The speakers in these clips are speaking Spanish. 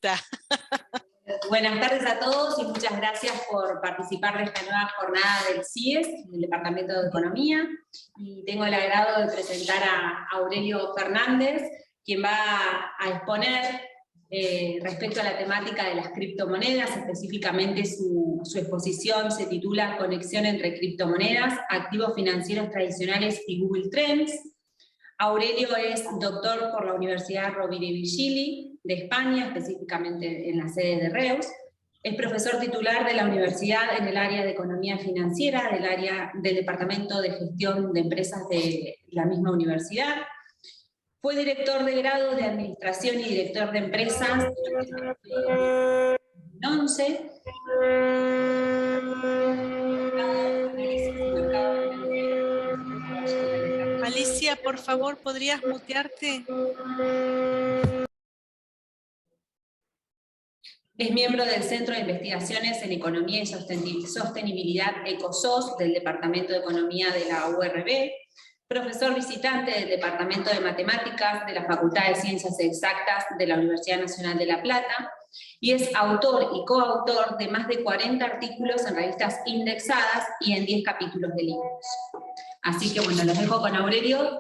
Ta. Buenas tardes a todos y muchas gracias por participar de esta nueva jornada del CIES, del Departamento de Economía. Y tengo el agrado de presentar a Aurelio Fernández, quien va a exponer respecto a la temática de las criptomonedas. Específicamente su exposición se titula Conexión entre criptomonedas, activos financieros tradicionales y Google Trends. Aurelio es doctor por la Universidad Rovira i Virgili de España, específicamente en la sede de Reus. Es profesor titular de la universidad en el área de economía financiera, del Departamento de Gestión de Empresas de la misma universidad. Fue director de grado de Administración y director de Empresas en 2011. Alicia, por favor, ¿podrías mutearte? Es miembro del Centro de Investigaciones en Economía y Sostenibilidad ECOSOS del Departamento de Economía de la URB, profesor visitante del Departamento de Matemáticas de la Facultad de Ciencias Exactas de la Universidad Nacional de La Plata, y es autor y coautor de más de 40 artículos en revistas indexadas y en 10 capítulos de libros. Así que bueno, los dejo con Aurelio,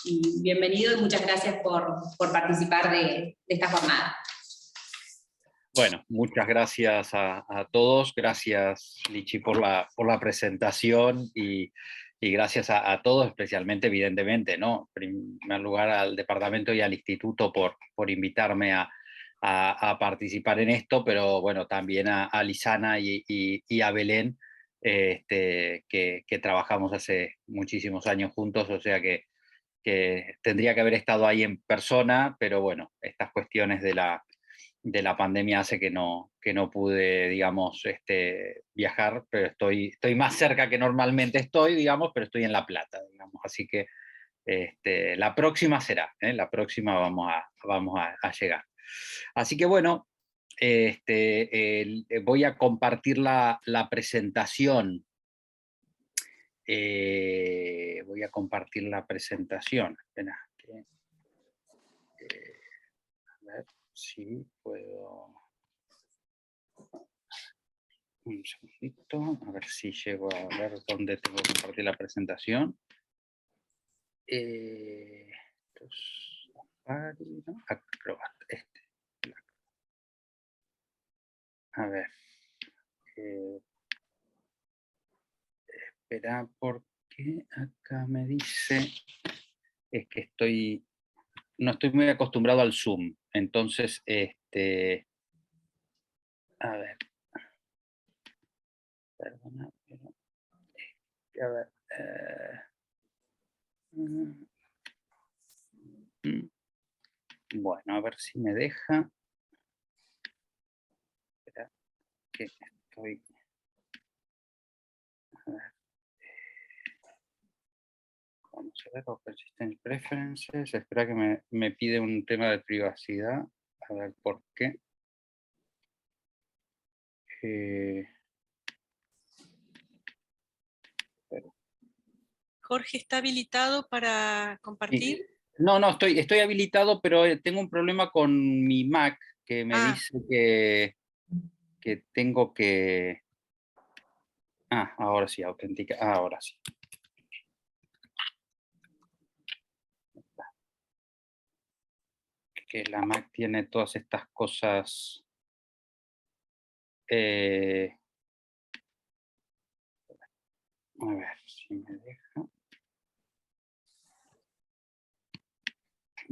y bienvenido y muchas gracias por participar de esta jornada. Bueno, muchas gracias a todos, gracias Lichi por la presentación y gracias a todos, especialmente evidentemente, ¿no? En primer lugar al departamento y al instituto por invitarme a participar en esto, pero bueno, también a Lisana y a Belén, que trabajamos hace muchísimos años juntos, o sea que tendría que haber estado ahí en persona, pero bueno, estas cuestiones de la pandemia hace que no pude, digamos, viajar, pero estoy más cerca que normalmente estoy, digamos, pero estoy en La Plata, digamos, así que la próxima será, la próxima vamos a llegar. Así que bueno, voy a compartir la presentación. Voy a compartir la presentación. Espera, a ver si puedo. Un segundito, a ver si llego a ver dónde tengo que compartir la presentación. A ver. Espera, porque acá me dice. Es que no estoy muy acostumbrado al Zoom. Entonces, a ver. Perdona, pero. A ver. Bueno, a ver si me deja. Espera, que estoy. A ver. Vamos a ver, Open System Preferences. Espera que me pide un tema de privacidad. A ver por qué. Jorge, ¿está habilitado para compartir? No, estoy habilitado, pero tengo un problema con mi Mac que me dice que tengo que... ahora sí, autentica. Ahora sí. Que la Mac tiene todas estas cosas. A ver si me deja.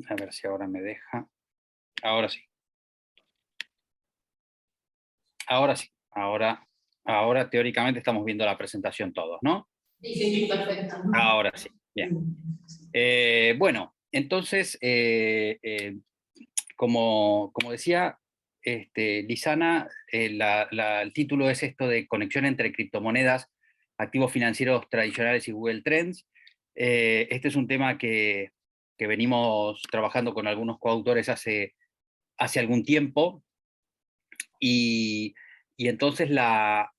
A ver si ahora me deja. Ahora sí. Ahora sí. Ahora teóricamente estamos viendo la presentación todos, ¿no? Sí, perfecto. Ahora sí. Bien. Bueno, entonces, como decía Lisana, el título es esto de conexión entre criptomonedas, activos financieros tradicionales y Google Trends. Este es un tema que venimos trabajando con algunos coautores hace algún tiempo, y entonces la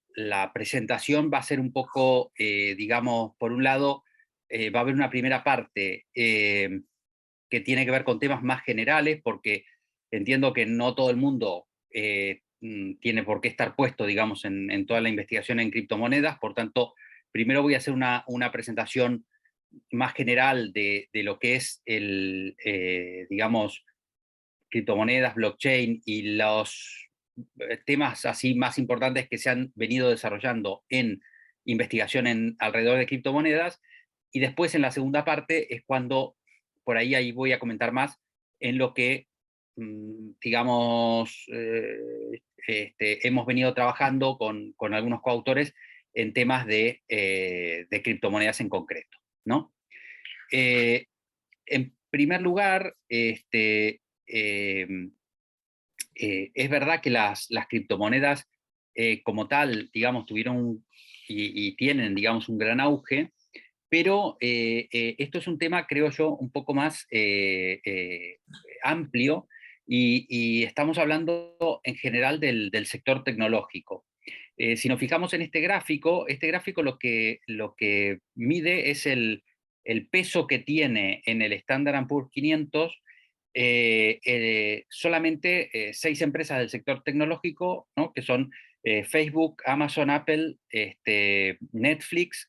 presentación va a ser un poco, digamos, por un lado, va a haber una primera parte que tiene que ver con temas más generales, porque entiendo que no todo el mundo tiene por qué estar puesto, digamos, en toda la investigación en criptomonedas. Por tanto, primero voy a hacer una presentación más general de lo que es digamos, criptomonedas, blockchain y los temas así más importantes que se han venido desarrollando en investigación alrededor de criptomonedas. Y después, en la segunda parte, es cuando, por ahí voy a comentar más en lo que, digamos, hemos venido trabajando con algunos coautores en temas de criptomonedas en concreto, ¿no? En primer lugar, es verdad que las criptomonedas como tal, digamos, tuvieron y tienen, digamos, un gran auge, pero esto es un tema, creo yo, un poco más amplio, y estamos hablando en general del sector tecnológico. Si nos fijamos en este gráfico lo que mide es el peso que tiene en el Standard & Poor's 500 solamente 6 empresas del sector tecnológico, ¿no? Que son Facebook, Amazon, Apple, Netflix,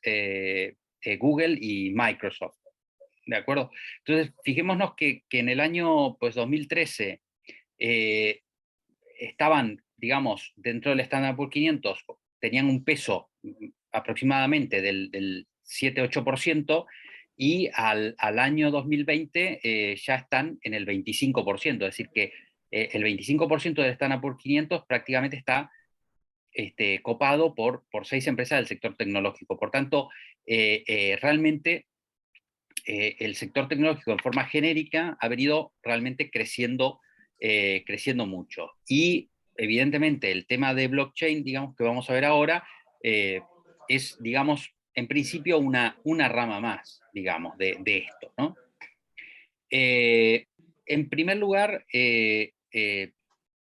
Google y Microsoft. ¿De acuerdo? Entonces, fijémonos que en el año, pues, 2013 estaban, digamos, dentro del Standard Poor's 500, tenían un peso aproximadamente del 7-8%, y al año 2020 ya están en el 25%, es decir, que el 25% del Standard Poor's 500 prácticamente está copado por 6 empresas del sector tecnológico. Por tanto, realmente el sector tecnológico en forma genérica ha venido realmente creciendo mucho. Y evidentemente el tema de blockchain, digamos, que vamos a ver ahora, es, digamos, en principio una rama más, digamos, de esto, ¿no? En primer lugar,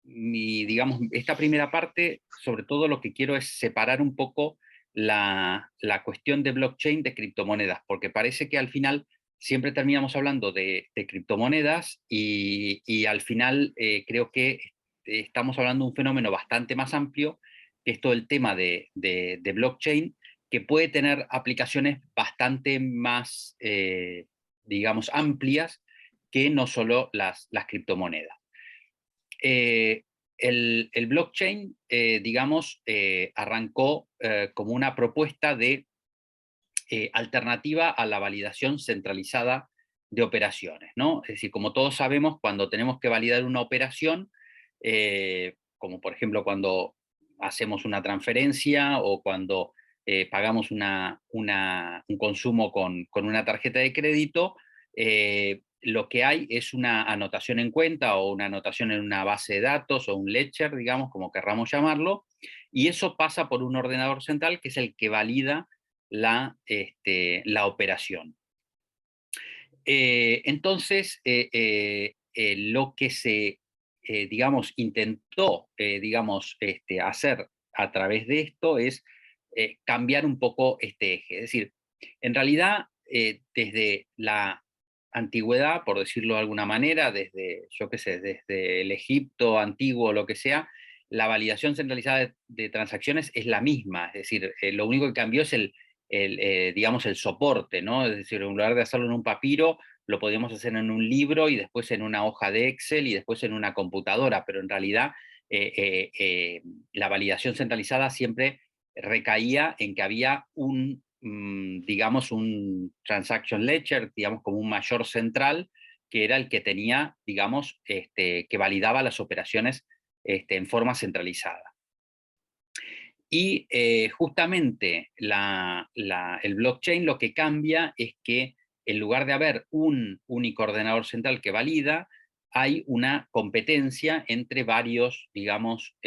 digamos, esta primera parte, sobre todo lo que quiero es separar un poco la cuestión de blockchain de criptomonedas, porque parece que al final siempre terminamos hablando de criptomonedas, y al final creo que estamos hablando de un fenómeno bastante más amplio, que es todo el tema de blockchain, que puede tener aplicaciones bastante más, digamos, amplias que no solo las criptomonedas. El blockchain, digamos, arrancó como una propuesta de alternativa a la validación centralizada de operaciones, ¿no? Es decir, como todos sabemos, cuando tenemos que validar una operación, como por ejemplo cuando hacemos una transferencia o cuando pagamos un consumo con una tarjeta de crédito, lo que hay es una anotación en cuenta o una anotación en una base de datos o un ledger, digamos, como querramos llamarlo, y eso pasa por un ordenador central que es el que valida la operación. Entonces, lo que se, digamos, intentó, digamos, hacer a través de esto es cambiar un poco este eje. Es decir, en realidad, desde la antigüedad, por decirlo de alguna manera, desde, yo qué sé, desde el Egipto antiguo o lo que sea, la validación centralizada de transacciones es la misma. Es decir, lo único que cambió es digamos, el soporte, ¿no? Es decir, en lugar de hacerlo en un papiro, lo podíamos hacer en un libro y después en una hoja de Excel y después en una computadora, pero en realidad la validación centralizada siempre recaía en que había digamos, un transaction ledger, digamos, como un mayor central, que era el que tenía, digamos, que validaba las operaciones en forma centralizada. Y justamente el blockchain lo que cambia es que en lugar de haber un único ordenador central que valida, hay una competencia entre varios, digamos,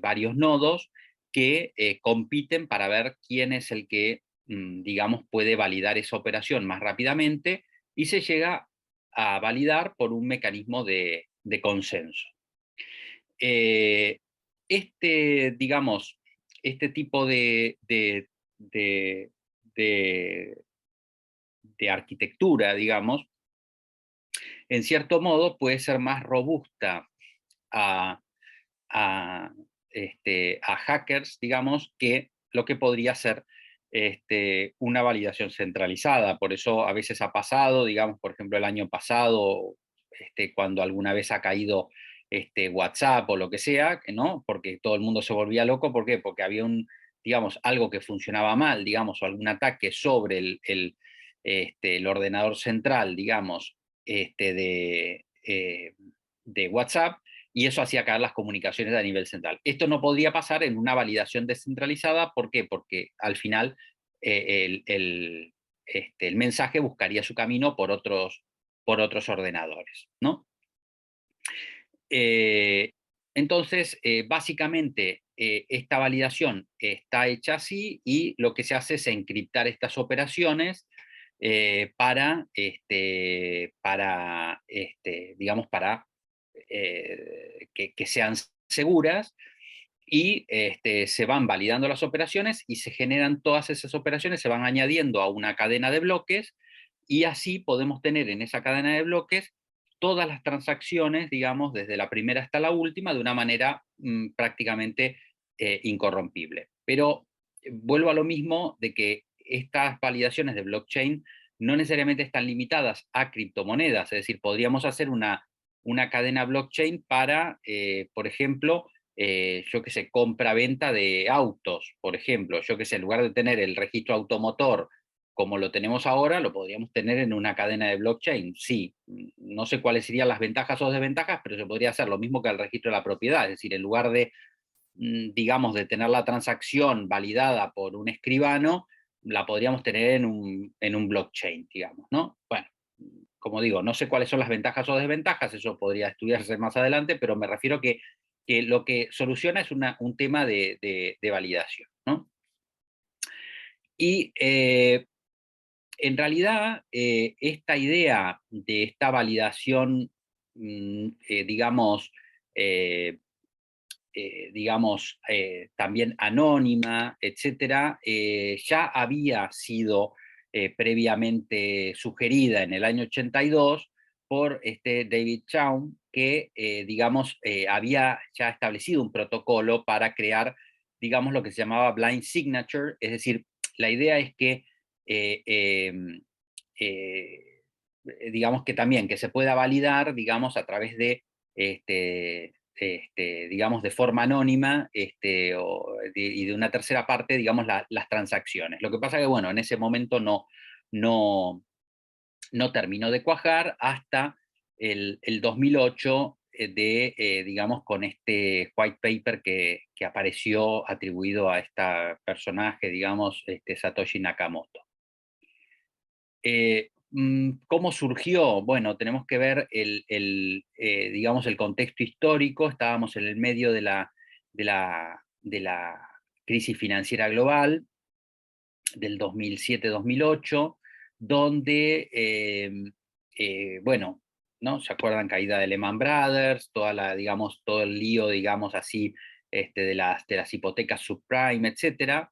varios nodos que compiten para ver quién es el que, digamos, puede validar esa operación más rápidamente, y se llega a validar por un mecanismo de consenso. Digamos, este tipo de arquitectura, digamos, en cierto modo puede ser más robusta a a hackers, digamos, que lo que podría ser una validación centralizada. Por eso a veces ha pasado, digamos, por ejemplo, el año pasado, cuando alguna vez ha caído WhatsApp o lo que sea, ¿no? Porque todo el mundo se volvía loco. ¿Por qué? Porque había digamos, algo que funcionaba mal, digamos, o algún ataque sobre el ordenador central, digamos, de WhatsApp, y eso hacía caer las comunicaciones a nivel central. Esto no podría pasar en una validación descentralizada. ¿Por qué? Porque al final el mensaje buscaría su camino por otros ordenadores, ¿no? Entonces, básicamente, esta validación está hecha así, y lo que se hace es encriptar estas operaciones digamos, para que sean seguras, y se van validando las operaciones y se generan todas esas operaciones, se van añadiendo a una cadena de bloques, y así podemos tener en esa cadena de bloques todas las transacciones, digamos, desde la primera hasta la última, de una manera prácticamente incorrompible. Pero vuelvo a lo mismo, de que estas validaciones de blockchain no necesariamente están limitadas a criptomonedas. Es decir, podríamos hacer una cadena blockchain para, por ejemplo, yo que sé, compra-venta de autos, por ejemplo. Yo que sé, en lugar de tener el registro automotor como lo tenemos ahora, lo podríamos tener en una cadena de blockchain. Sí, no sé cuáles serían las ventajas o desventajas, pero se podría hacer lo mismo que el registro de la propiedad. Es decir, en lugar de, digamos, de tener la transacción validada por un escribano, la podríamos tener en un blockchain, digamos, ¿no? Bueno, como digo, no sé cuáles son las ventajas o desventajas, eso podría estudiarse más adelante, pero me refiero que lo que soluciona es un tema de validación, ¿no? Y en realidad, esta idea de esta validación, digamos, también anónima, etcétera, ya había sido previamente sugerida en el año 82 por David Chaum, que, digamos, había ya establecido un protocolo para crear, digamos, lo que se llamaba blind signature. Es decir, la idea es que, eh, em, eh, digamos, que también que se pueda validar, digamos, a través de digamos, de forma anónima, y de una tercera parte, digamos, las transacciones. Lo que pasa que, bueno, en ese momento no, no terminó de cuajar hasta el 2008, digamos, con este white paper que apareció atribuido a este personaje, digamos, Satoshi Nakamoto. ¿Cómo surgió? Bueno, tenemos que ver digamos, el contexto histórico. Estábamos en el medio de la crisis financiera global del 2007-2008, donde, bueno, ¿no? ¿Se acuerdan? Caída de Lehman Brothers, digamos, todo el lío, digamos así, de las hipotecas subprime, etcétera.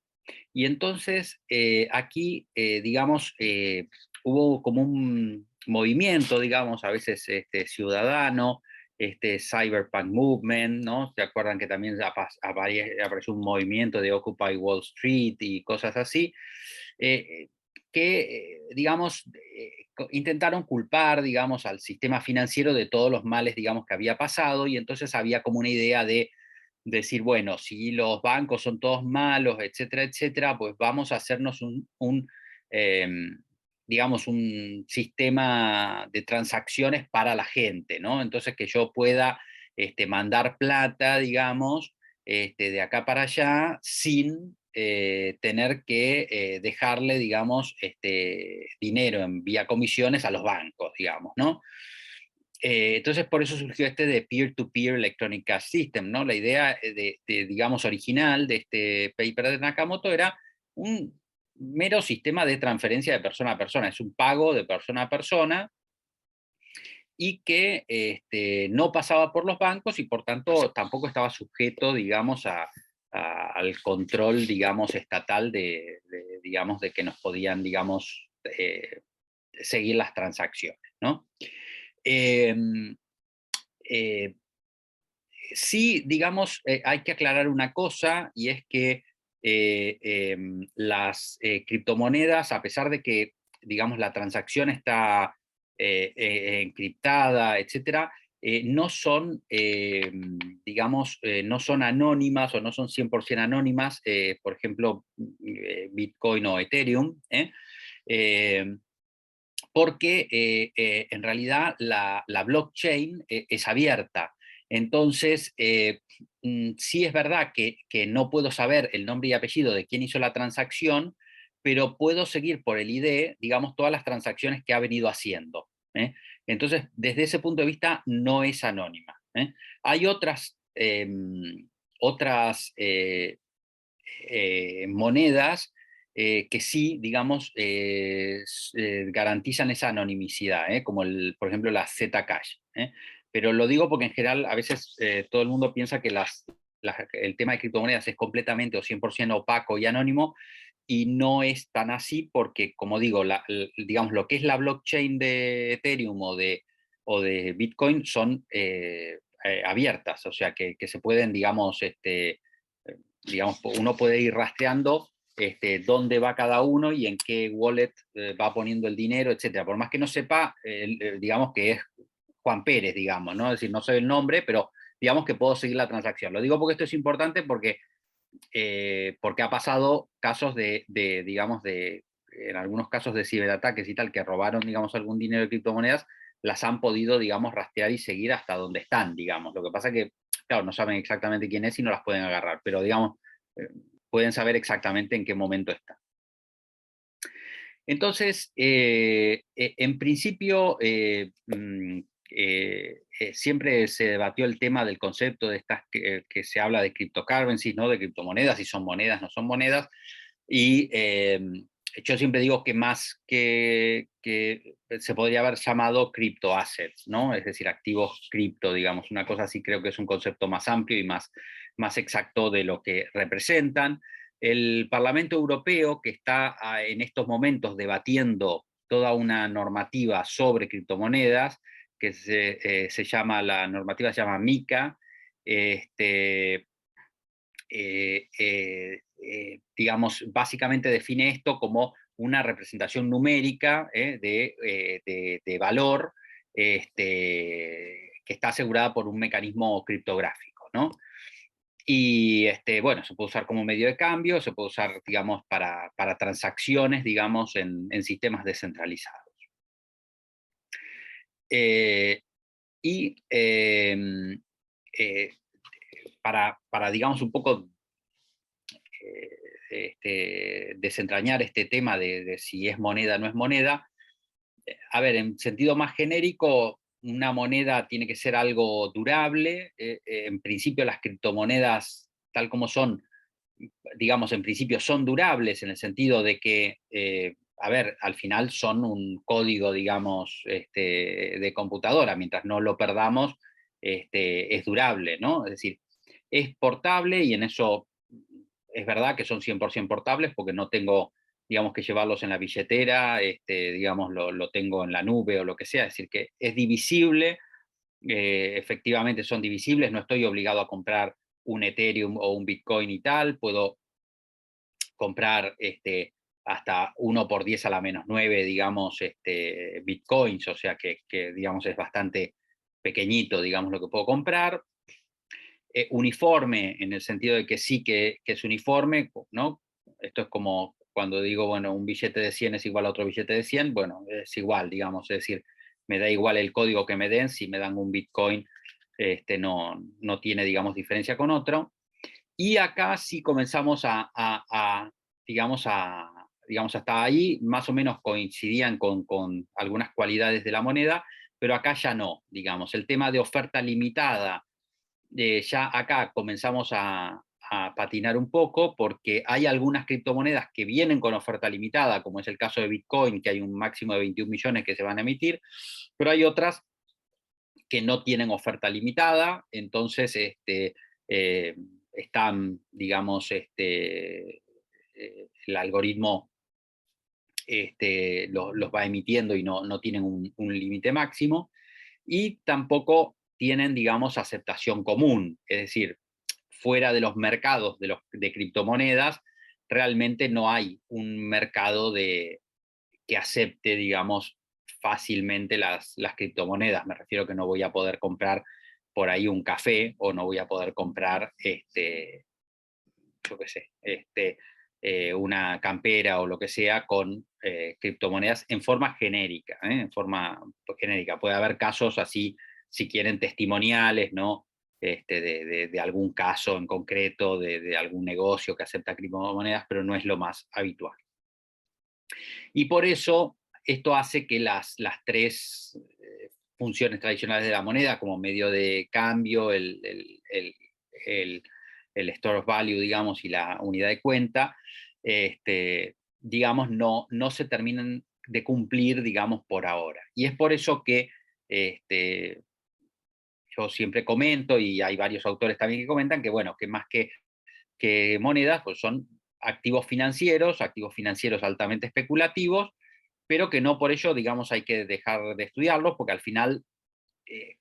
Y entonces, aquí, digamos, hubo como un movimiento, digamos, a veces ciudadano, cyberpunk movement, ¿no? ¿Se acuerdan que también apareció un movimiento de Occupy Wall Street y cosas así? Que, digamos, intentaron culpar, digamos, al sistema financiero de todos los males, digamos, que había pasado, y entonces había como una idea de decir, bueno, si los bancos son todos malos, etcétera, etcétera, pues vamos a hacernos digamos, un sistema de transacciones para la gente, ¿no? Entonces, que yo pueda mandar plata, digamos, de acá para allá, sin tener que dejarle, digamos, dinero en vía comisiones a los bancos, digamos, ¿no? Entonces, por eso surgió de Peer-to-Peer Electronic Cash System, ¿no? La idea digamos, original de este paper de Nakamoto era un mero sistema de transferencia de persona a persona. Es un pago de persona a persona, y que no pasaba por los bancos, y por tanto tampoco estaba sujeto, digamos, al control, digamos, estatal digamos, de que nos podían, digamos, seguir las transacciones, ¿no? Eh, Sí, digamos, hay que aclarar una cosa, y es que las criptomonedas, a pesar de que, digamos, la transacción está encriptada, etcétera, no son, digamos, no son anónimas o no son 100% anónimas, por ejemplo, Bitcoin o Ethereum, porque en realidad la blockchain es abierta. Entonces, sí es verdad que no puedo saber el nombre y apellido de quién hizo la transacción, pero puedo seguir por el ID, digamos, todas las transacciones que ha venido haciendo. ¿Eh? Entonces, desde ese punto de vista, no es anónima. Hay otras monedas que sí, digamos, garantizan esa anonimicidad, como por ejemplo la Zcash. Pero lo digo porque en general a veces todo el mundo piensa que el tema de criptomonedas es completamente o 100% opaco y anónimo, y no es tan así porque, como digo, digamos, lo que es la blockchain de Ethereum o de Bitcoin son abiertas, o sea, que se pueden, digamos, uno puede ir rastreando dónde va cada uno y en qué wallet va poniendo el dinero, etcétera. Por más que no sepa, digamos que es Juan Pérez, digamos, ¿no? Es decir, no sé el nombre, pero digamos que puedo seguir la transacción. Lo digo porque esto es importante porque ha pasado casos digamos, en algunos casos de ciberataques y tal, que robaron, digamos, algún dinero de criptomonedas, las han podido, digamos, rastrear y seguir hasta donde están, digamos. Lo que pasa es que, claro, no saben exactamente quién es y no las pueden agarrar, pero, digamos, pueden saber exactamente en qué momento está. Entonces, en principio, siempre se debatió el tema del concepto de estas que se habla de cryptocurrencies, ¿no? De criptomonedas, si son monedas, no son monedas, y yo siempre digo que más que se podría haber llamado criptoassets, ¿no? Es decir, activos cripto, digamos, una cosa así. Creo que es un concepto más amplio y más exacto de lo que representan. El Parlamento Europeo, que está en estos momentos debatiendo toda una normativa sobre criptomonedas, que se llama, la normativa se llama MiCA, digamos, básicamente define esto como una representación numérica de valor que está asegurada por un mecanismo criptográfico, ¿no? Y bueno, se puede usar como medio de cambio, se puede usar, digamos, para transacciones, digamos, en sistemas descentralizados. Eh, y para, digamos, un poco desentrañar este tema de si es moneda o no es moneda, a ver, en sentido más genérico, una moneda tiene que ser algo durable. En principio las criptomonedas, tal como son, digamos, en principio son durables en el sentido de que, a ver, al final son un código, digamos, de computadora. Mientras no lo perdamos, es durable, ¿no? Es decir, es portable, y en eso es verdad que son 100% portables porque no tengo, digamos, que llevarlos en la billetera, digamos, lo tengo en la nube o lo que sea. Es decir, que es divisible, efectivamente son divisibles, no estoy obligado a comprar un Ethereum o un Bitcoin y tal, puedo comprar hasta 1 por 10 a la menos 9, digamos, Bitcoins, o sea que, digamos, es bastante pequeñito, digamos, lo que puedo comprar. Uniforme, en el sentido de que sí que es uniforme, ¿no? Esto es como cuando digo, bueno, un billete de 100 es igual a otro billete de 100, bueno, es igual, digamos, es decir, me da igual el código que me den. Si me dan un Bitcoin, no tiene, digamos, diferencia con otro. Y acá sí comenzamos digamos, hasta ahí más o menos coincidían con algunas cualidades de la moneda, pero acá ya no, digamos. El tema de oferta limitada, ya acá comenzamos a patinar un poco, porque hay algunas criptomonedas que vienen con oferta limitada, como es el caso de Bitcoin, que hay un máximo de 21 millones que se van a emitir, pero hay otras que no tienen oferta limitada. Entonces eh, están, digamos, el algoritmo los va emitiendo y no tienen un límite máximo. Y tampoco tienen, digamos, aceptación común, es decir, fuera de los mercados de criptomonedas, realmente no hay un mercado que acepte, digamos, fácilmente las criptomonedas. Me refiero que no voy a poder comprar por ahí un café, o no voy a poder comprar, yo qué sé, una campera o lo que sea con criptomonedas en forma genérica, en forma genérica. Puede haber casos así, si quieren, testimoniales, ¿no? De algún caso en concreto, de algún negocio que acepta criptomonedas, pero no es lo más habitual. Y por eso esto hace que las tres funciones tradicionales de la moneda, como medio de cambio, el store of value, digamos, y la unidad de cuenta, digamos, no se terminan de cumplir, digamos, por ahora. Y es por eso que yo siempre comento, y hay varios autores también que comentan, que bueno, que más que monedas, pues son activos financieros altamente especulativos, pero que no por ello, digamos, hay que dejar de estudiarlos, porque al final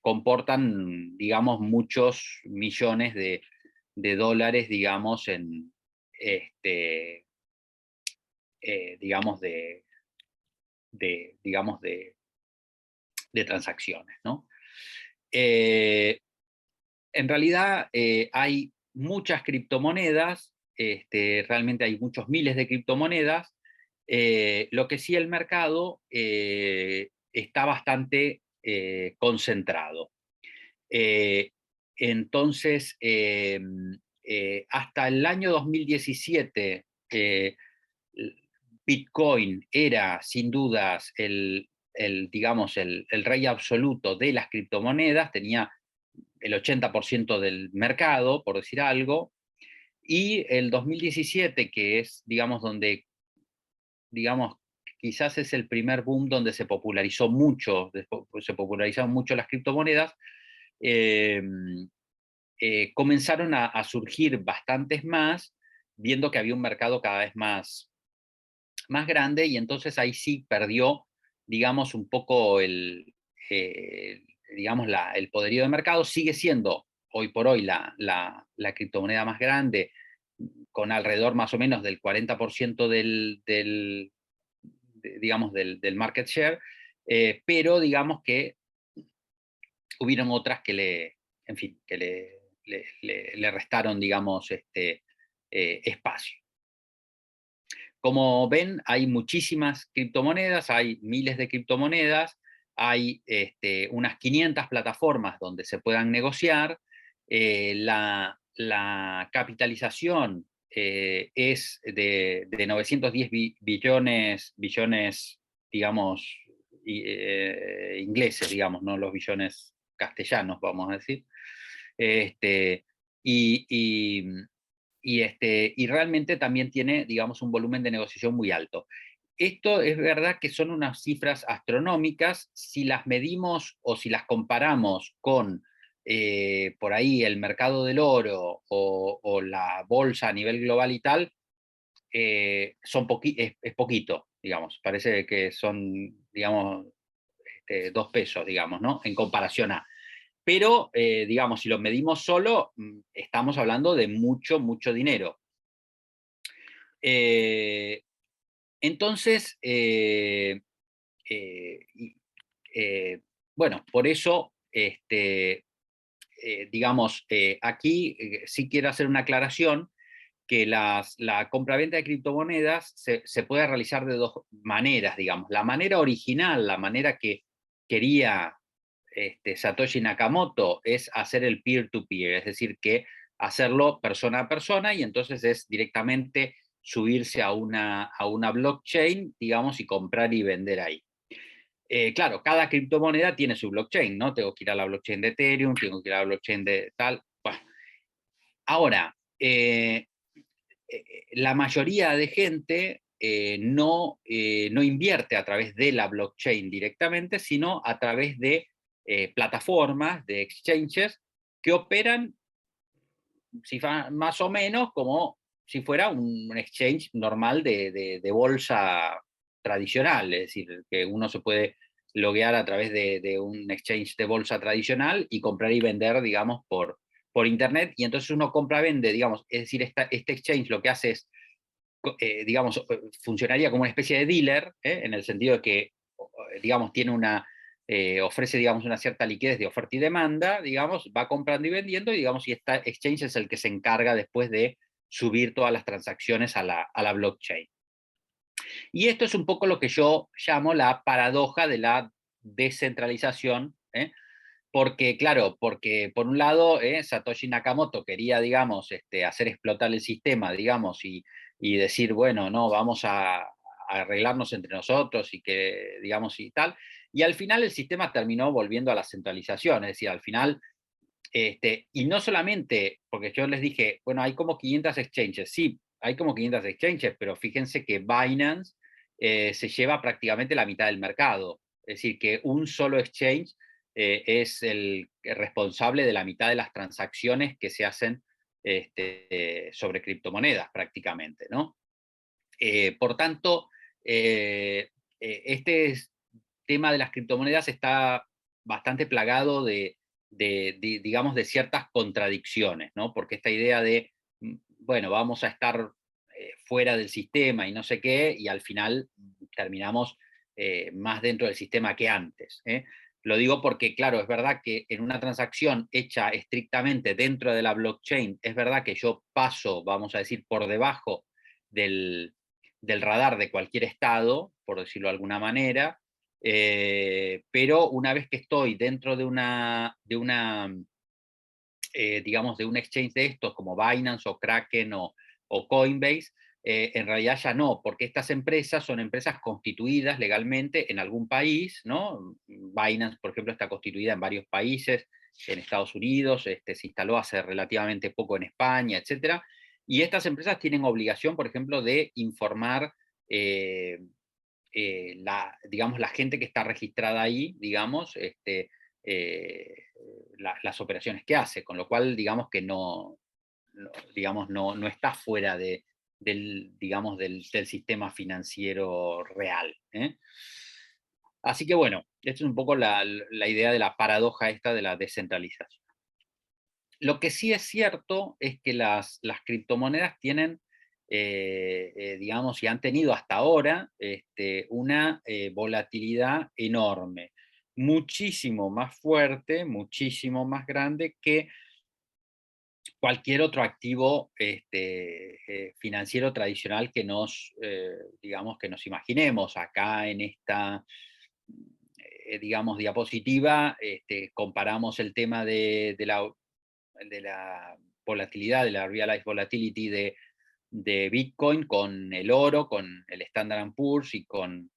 comportan, digamos, muchos millones de dólares, digamos, digamos, de transacciones, ¿no? En realidad hay muchas criptomonedas, realmente hay muchos miles de criptomonedas. Lo que sí, el mercado está bastante concentrado. Entonces, hasta el año 2017, Bitcoin era sin dudas digamos, el rey absoluto de las criptomonedas, tenía el 80% del mercado, por decir algo, y el 2017, que es, digamos, donde, digamos, quizás es el primer boom donde se popularizaron mucho las criptomonedas, comenzaron a surgir bastantes más, viendo que había un mercado cada vez más grande, y entonces ahí sí perdió, digamos, un poco digamos, el poderío de mercado. Sigue siendo hoy por hoy la criptomoneda más grande, con alrededor más o menos del 40% digamos, del market share, pero digamos que hubieron otras que en fin, que le restaron, digamos, espacio. Como ven, hay muchísimas criptomonedas, hay miles de criptomonedas, hay unas 500 plataformas donde se puedan negociar. La capitalización es de 910 billones, digamos, ingleses, digamos, no los billones castellanos, vamos a decir. Y y realmente también tiene, digamos, un volumen de negociación muy alto. Esto es verdad que son unas cifras astronómicas. Si las medimos o si las comparamos con por ahí el mercado del oro o la bolsa a nivel global y tal, es poquito, digamos. Parece que son, digamos, 2 pesos, digamos, ¿no? En comparación a... Pero, digamos, si lo medimos solo, estamos hablando de mucho, mucho dinero. Entonces, bueno, por eso, digamos, aquí sí quiero hacer una aclaración, que la compraventa de criptomonedas se puede realizar de dos maneras, digamos. La manera original, la manera que quería Satoshi Nakamoto, es hacer el peer-to-peer, es decir, que hacerlo persona a persona, y entonces es directamente subirse a una blockchain, digamos, y comprar y vender ahí. Claro, cada criptomoneda tiene su blockchain, ¿no? Tengo que ir a la blockchain de Ethereum, tengo que ir a la blockchain de tal. Bueno. Ahora, la mayoría de gente no invierte a través de la blockchain directamente, sino a través de plataformas, de exchanges, que operan más o menos como si fuera un exchange normal de bolsa tradicional, es decir, que uno se puede loguear a través de un exchange de bolsa tradicional y comprar y vender, digamos, por internet, y entonces uno compra-vende, digamos, es decir, este exchange lo que hace es, digamos, funcionaría como una especie de dealer, en el sentido de que, digamos, tiene ofrece, digamos, una cierta liquidez de oferta y demanda, digamos, va comprando y vendiendo, y, digamos, y esta exchange es el que se encarga después de subir todas las transacciones a la blockchain. Y esto es un poco lo que yo llamo la paradoja de la descentralización, porque, claro, porque por un lado, Satoshi Nakamoto quería, digamos, hacer explotar el sistema, digamos, y decir, bueno, no, vamos a arreglarnos entre nosotros y que, digamos, y tal. Y al final el sistema terminó volviendo a la centralización, es decir, al final, y no solamente, porque yo les dije, bueno, hay como 500 exchanges, sí, hay como 500 exchanges, pero fíjense que Binance se lleva prácticamente la mitad del mercado, es decir, que un solo exchange es el responsable de la mitad de las transacciones que se hacen sobre criptomonedas prácticamente, ¿no? Por tanto, este tema de las criptomonedas está bastante plagado digamos, de ciertas contradicciones, ¿no? Porque esta idea de, bueno, vamos a estar fuera del sistema y no sé qué, y al final terminamos más dentro del sistema que antes. Lo digo porque, claro, es verdad que en una transacción hecha estrictamente dentro de la blockchain, es verdad que yo paso, vamos a decir, por debajo del radar de cualquier estado, por decirlo de alguna manera, pero una vez que estoy dentro digamos, de un exchange de estos, como Binance o Kraken o Coinbase, en realidad ya no, porque estas empresas son empresas constituidas legalmente en algún país, ¿no? Binance, por ejemplo, está constituida en varios países, en Estados Unidos, se instaló hace relativamente poco en España, etcétera, y estas empresas tienen obligación, por ejemplo, de informar digamos, la gente que está registrada ahí, digamos, eh, las operaciones que hace, con lo cual, digamos, que digamos, no está fuera digamos, del sistema financiero real. Así que bueno, esta es un poco la idea de la paradoja esta de la descentralización. Lo que sí es cierto es que las criptomonedas tienen, digamos, y han tenido hasta ahora una volatilidad enorme, muchísimo más fuerte, muchísimo más grande que cualquier otro activo financiero tradicional que digamos, que nos imaginemos. Acá en esta, digamos, diapositiva, comparamos el tema de la volatilidad, de la realized volatility de Bitcoin con el oro, con el Standard & Poor's y con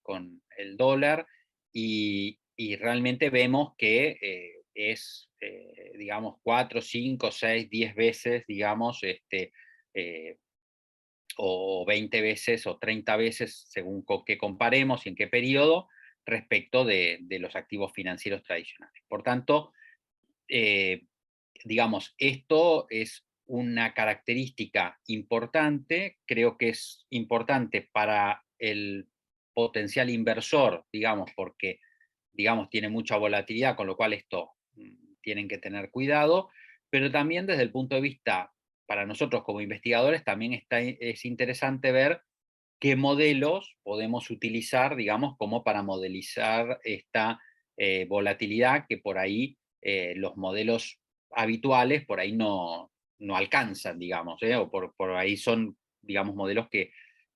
el dólar, y realmente vemos que es, digamos, 4, 5, 6, 10 veces, digamos, eh, o 20 veces o 30 veces, según con qué comparemos y en qué periodo, respecto de los activos financieros tradicionales. Por tanto, digamos, esto es una característica importante, creo que es importante para el potencial inversor, digamos, porque, digamos, tiene mucha volatilidad, con lo cual esto tienen que tener cuidado, pero también desde el punto de vista, para nosotros como investigadores, también es interesante ver qué modelos podemos utilizar, digamos, como para modelizar esta volatilidad que por ahí los modelos habituales por ahí no alcanzan, digamos, o por ahí son, digamos, modelos que,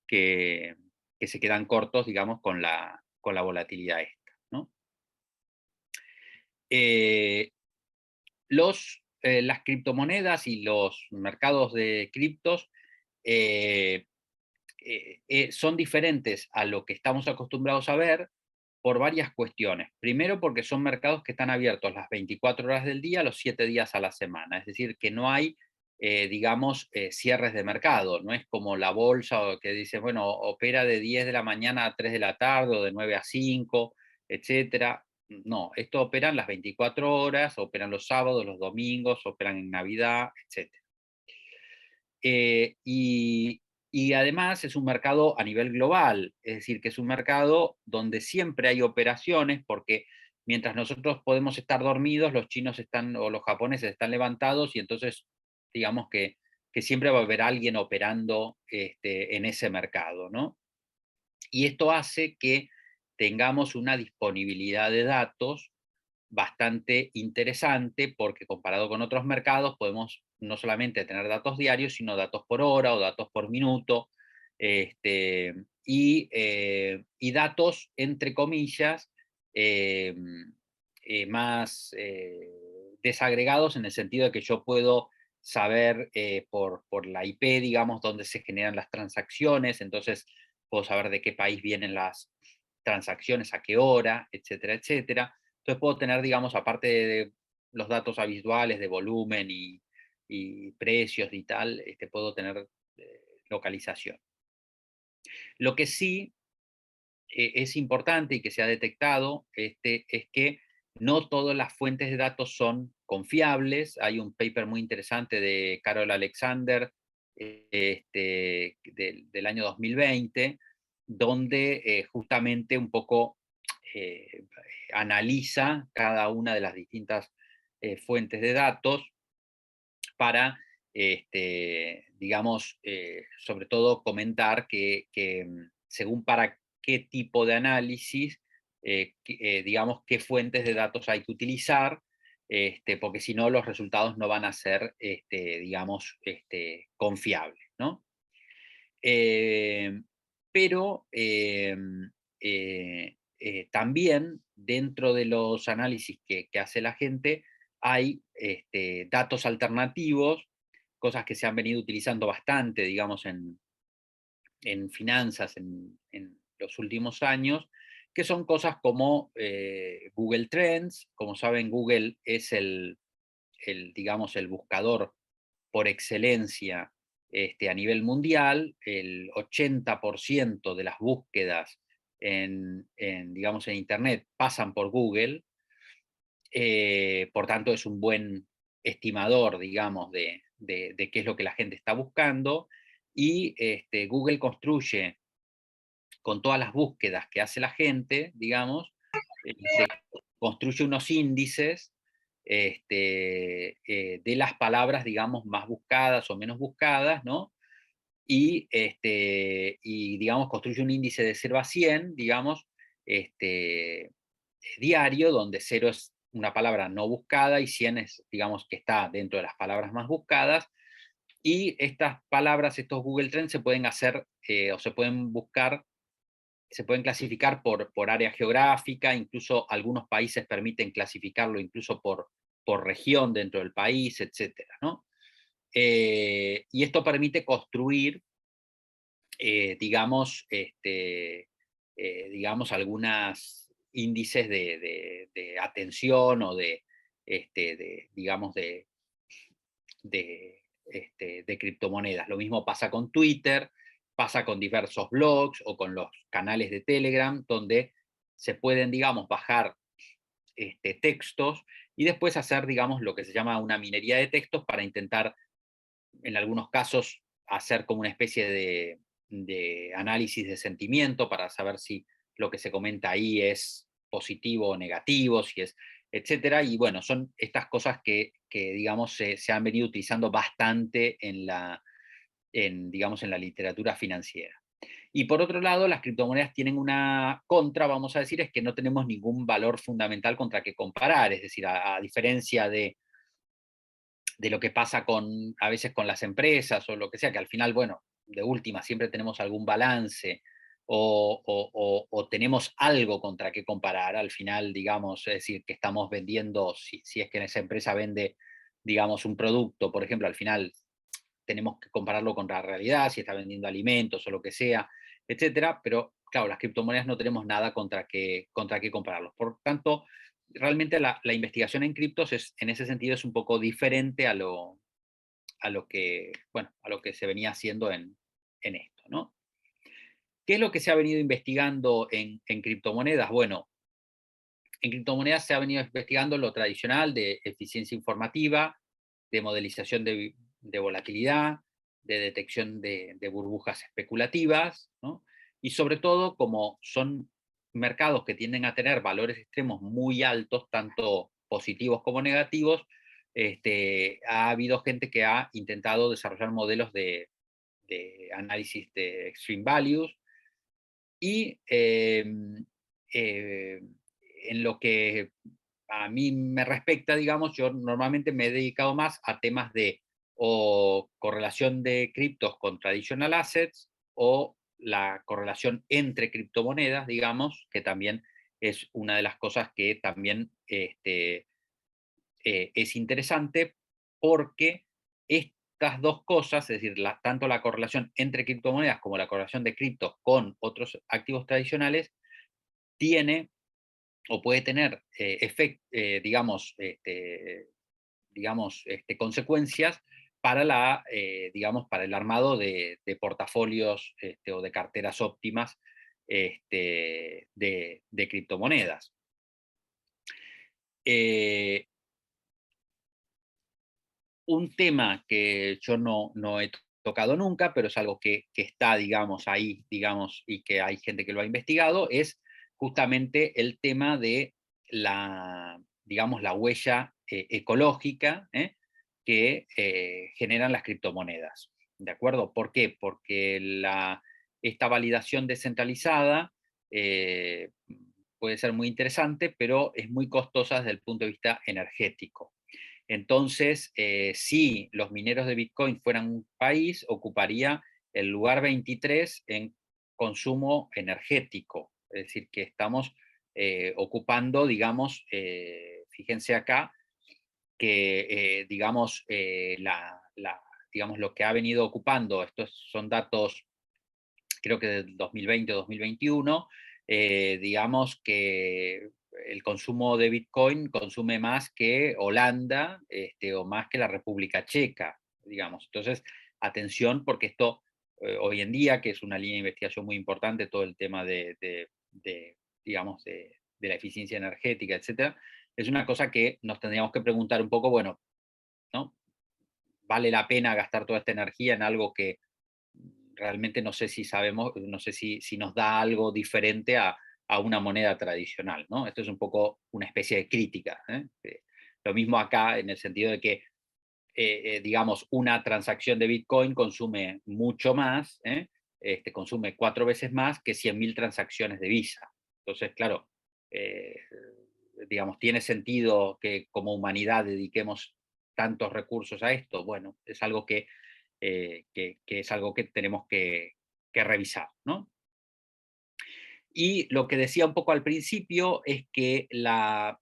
que se quedan cortos, digamos, con la volatilidad esta, ¿no? Las criptomonedas y los mercados de criptos son diferentes a lo que estamos acostumbrados a ver por varias cuestiones. Primero, porque son mercados que están abiertos las 24 horas del día, los 7 días a la semana. Es decir, que no hay, digamos, cierres de mercado. No es como la bolsa que dice, bueno, opera de 10 de la mañana a 3 de la tarde o de 9 a 5, etcétera. No, esto operan las 24 horas, operan los sábados, los domingos, operan en Navidad, etcétera. Y Y además es un mercado a nivel global, es decir, que es un mercado donde siempre hay operaciones, porque mientras nosotros podemos estar dormidos, los chinos están, o los japoneses están levantados, y entonces digamos que siempre va a haber alguien operando en ese mercado, ¿no? Y esto hace que tengamos una disponibilidad de datos bastante interesante, porque comparado con otros mercados podemos no solamente tener datos diarios, sino datos por hora o datos por minuto, y datos, entre comillas, eh, más desagregados, en el sentido de que yo puedo saber por la IP, digamos, dónde se generan las transacciones, entonces puedo saber de qué país vienen las transacciones, a qué hora, etcétera, etcétera. Entonces puedo tener, digamos, aparte de los datos habituales de volumen y precios y tal, puedo tener localización. Lo que sí es importante y que se ha detectado es que no todas las fuentes de datos son confiables. Hay un paper muy interesante de Carol Alexander del año 2020, donde justamente un poco eh, analiza cada una de las distintas fuentes de datos para, digamos, sobre todo comentar que según para qué tipo de análisis, digamos, qué fuentes de datos hay que utilizar, porque si no los resultados no van a ser, digamos, confiables, ¿no? Pero también dentro de los análisis que hace la gente hay datos alternativos, cosas que se han venido utilizando bastante, digamos, en finanzas en los últimos años, que son cosas como Google Trends. Como saben, Google es digamos, el buscador por excelencia a nivel mundial. El 80% de las búsquedas digamos, en Internet pasan por Google. Por tanto, es un buen estimador, digamos, de qué es lo que la gente está buscando. Y Google construye, con todas las búsquedas que hace la gente, digamos, construye unos índices de las palabras, digamos, más buscadas o menos buscadas, ¿no? Y digamos, construye un índice de 0 a 100, digamos, diario, donde 0 es una palabra no buscada y 100 es, digamos, que está dentro de las palabras más buscadas. Y estas palabras, estos Google Trends, se pueden hacer o se pueden buscar, se pueden clasificar por área geográfica. Incluso algunos países permiten clasificarlo incluso por región dentro del país, etcétera, ¿no? Y esto permite construir, digamos, digamos, algunos índices de atención o digamos, de criptomonedas. Lo mismo pasa con Twitter, pasa con diversos blogs o con los canales de Telegram, donde se pueden, digamos, bajar textos y después hacer, digamos, lo que se llama una minería de textos, para intentar, en algunos casos, hacer como una especie de análisis de sentimiento, para saber si lo que se comenta ahí es positivo o negativo, si es, etcétera. Y bueno, son estas cosas que digamos, se han venido utilizando bastante digamos, en la literatura financiera. Y por otro lado, las criptomonedas tienen una contra, vamos a decir, es que no tenemos ningún valor fundamental contra que comparar. Es decir, a diferencia de lo que pasa a veces con las empresas o lo que sea, que al final, bueno, de última siempre tenemos algún balance o tenemos algo contra qué comparar al final, digamos. Es decir, que estamos vendiendo, si es que esa empresa vende, digamos, un producto, por ejemplo, al final tenemos que compararlo con la realidad, si está vendiendo alimentos o lo que sea, etcétera. Pero claro, las criptomonedas no tenemos nada contra qué compararlos. Por tanto, realmente la investigación en criptos en ese sentido es un poco diferente a lo que, bueno, a lo que se venía haciendo en esto, ¿no? ¿Qué es lo que se ha venido investigando en criptomonedas? Bueno, en criptomonedas se ha venido investigando lo tradicional de eficiencia informativa, de modelización de volatilidad, detección de burbujas especulativas, ¿no? Y sobre todo, como son mercados que tienden a tener valores extremos muy altos, tanto positivos como negativos, ha habido gente que ha intentado desarrollar modelos de análisis de extreme values, y en lo que a mí me respecta, digamos, yo normalmente me he dedicado más a temas de o correlación de criptos con traditional assets, o la correlación entre criptomonedas, digamos, que también es una de las cosas que también es interesante, porque estas dos cosas, es decir, tanto la correlación entre criptomonedas como la correlación de criptos con otros activos tradicionales, tiene o puede tener consecuencias para digamos, para el armado de portafolios o de carteras óptimas de criptomonedas. Un tema que yo no he tocado nunca, pero es algo que está, digamos, ahí, digamos, y que hay gente que lo ha investigado, es justamente el tema de digamos, la huella ecológica que generan las criptomonedas. ¿De acuerdo? ¿Por qué? Porque esta validación descentralizada puede ser muy interesante, pero es muy costosa desde el punto de vista energético. Entonces, si los mineros de Bitcoin fueran un país, ocuparía el lugar 23 en consumo energético. Es decir, que estamos ocupando, digamos, fíjense acá, que digamos, digamos, lo que ha venido ocupando, estos son datos creo que del 2020 o 2021, digamos que el consumo de Bitcoin consume más que Holanda o más que la República Checa, digamos. Entonces, atención, porque esto hoy en día, que es una línea de investigación muy importante, todo el tema digamos, de la eficiencia energética, etcétera, es una cosa que nos tendríamos que preguntar un poco, bueno, ¿no? ¿Vale la pena gastar toda esta energía en algo que realmente no sé si sabemos, no sé si nos da algo diferente a una moneda tradicional, ¿no? Esto es un poco una especie de crítica. Lo mismo acá, en el sentido de que, digamos, una transacción de Bitcoin consume mucho más, consume 4 veces más que 100.000 transacciones de Visa. Entonces, claro, digamos, ¿tiene sentido que como humanidad dediquemos tantos recursos a esto? Bueno, es algo que es algo que tenemos que revisar, ¿no? Y lo que decía un poco al principio es que la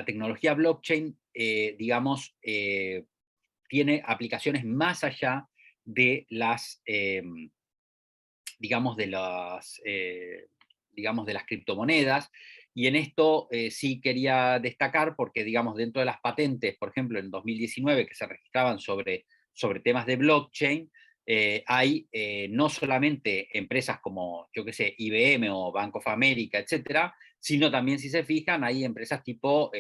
tecnología blockchain, digamos, tiene aplicaciones más allá de digamos, digamos, de las criptomonedas. Y en esto sí quería destacar, porque, digamos, dentro de las patentes, por ejemplo, en 2019, que se registraban sobre temas de blockchain, hay no solamente empresas como, yo qué sé, IBM o Bank of America, etcétera, sino también, si se fijan, hay empresas tipo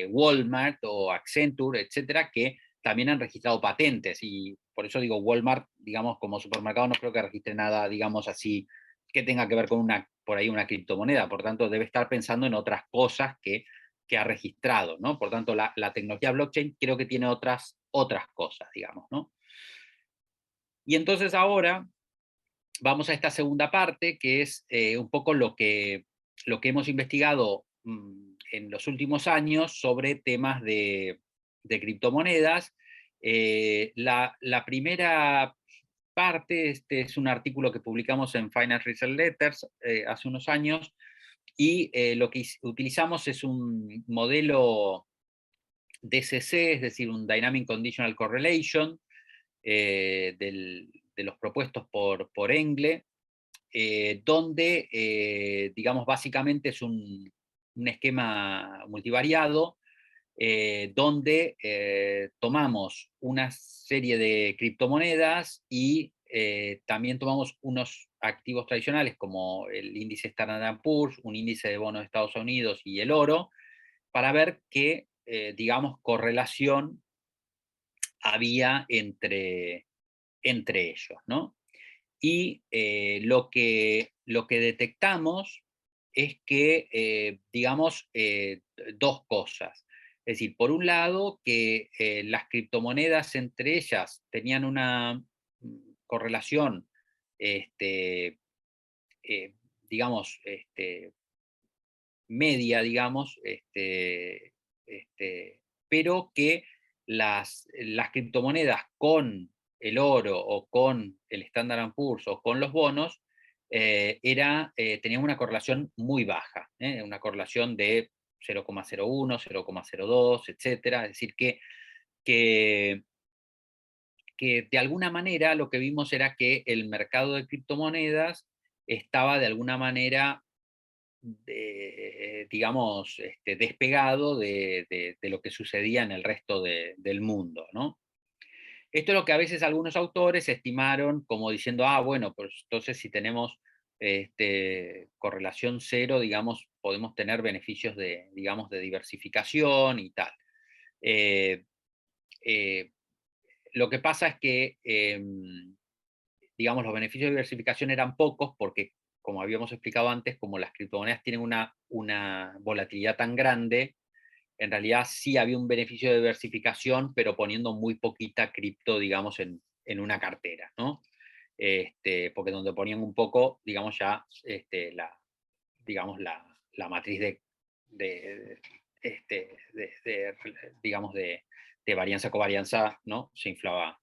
Walmart o Accenture, etcétera, que también han registrado patentes. Y por eso digo, Walmart, digamos, como supermercado, no creo que registre nada, digamos, así, que tenga que ver con por ahí una criptomoneda. Por tanto, debe estar pensando en otras cosas que ha registrado, ¿no? Por tanto, la tecnología blockchain creo que tiene otras cosas, digamos, ¿no? Y entonces ahora vamos a esta segunda parte, que es un poco lo que hemos investigado en los últimos años sobre temas de criptomonedas. La primera parte, es un artículo que publicamos en Finance Research Letters hace unos años, y lo que utilizamos es un modelo DCC, es decir, un Dynamic Conditional Correlation, de los propuestos por Engle, donde, digamos, básicamente es un esquema multivariado, donde tomamos una serie de criptomonedas y también tomamos unos activos tradicionales como el índice Standard & Poor's, un índice de bonos de Estados Unidos y el oro, para ver qué, digamos, correlación había entre entre ellos, ¿no? Y lo que detectamos es que, digamos, dos cosas. Es decir, por un lado, que las criptomonedas entre ellas tenían una correlación, eh, digamos, media, digamos, pero que las criptomonedas con el oro o con el Standard & Poor's o con los bonos tenían una correlación muy baja, una correlación de 0,01, 0,02, etcétera. Es decir, que, que de alguna manera lo que vimos era que el mercado de criptomonedas estaba de alguna manera digamos, despegado de lo que sucedía en el resto del mundo, ¿no? Esto es lo que a veces algunos autores estimaron como diciendo, bueno, pues entonces si tenemos correlación cero, digamos, podemos tener beneficios digamos, de diversificación y tal. Eh, eh, lo que pasa es que, digamos, los beneficios de diversificación eran pocos porque, como habíamos explicado antes, como las criptomonedas tienen una volatilidad tan grande, en realidad sí había un beneficio de diversificación, pero poniendo muy poquita cripto, digamos, en una cartera, ¿no? Porque donde ponían un poco, digamos, ya digamos, la matriz digamos, de varianza-covarianza, ¿no? Se inflaba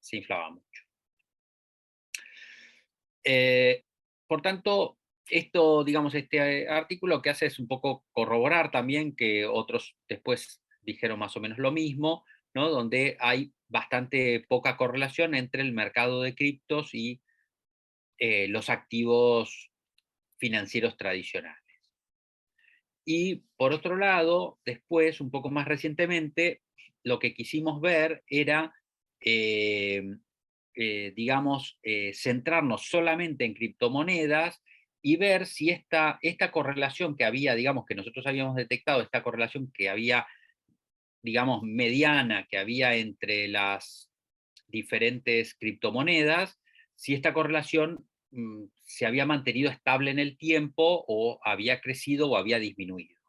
mucho. Por tanto, esto, digamos, este artículo lo que hace es un poco corroborar también que otros después dijeron más o menos lo mismo, ¿no? Donde hay bastante poca correlación entre el mercado de criptos y los activos financieros tradicionales. Y por otro lado, después, un poco más recientemente, lo que quisimos ver era digamos, centrarnos solamente en criptomonedas y ver si esta correlación que había, digamos, que nosotros habíamos detectado, esta correlación que había, digamos, mediana, que había entre las diferentes criptomonedas, si esta correlación se había mantenido estable en el tiempo o había crecido o había disminuido.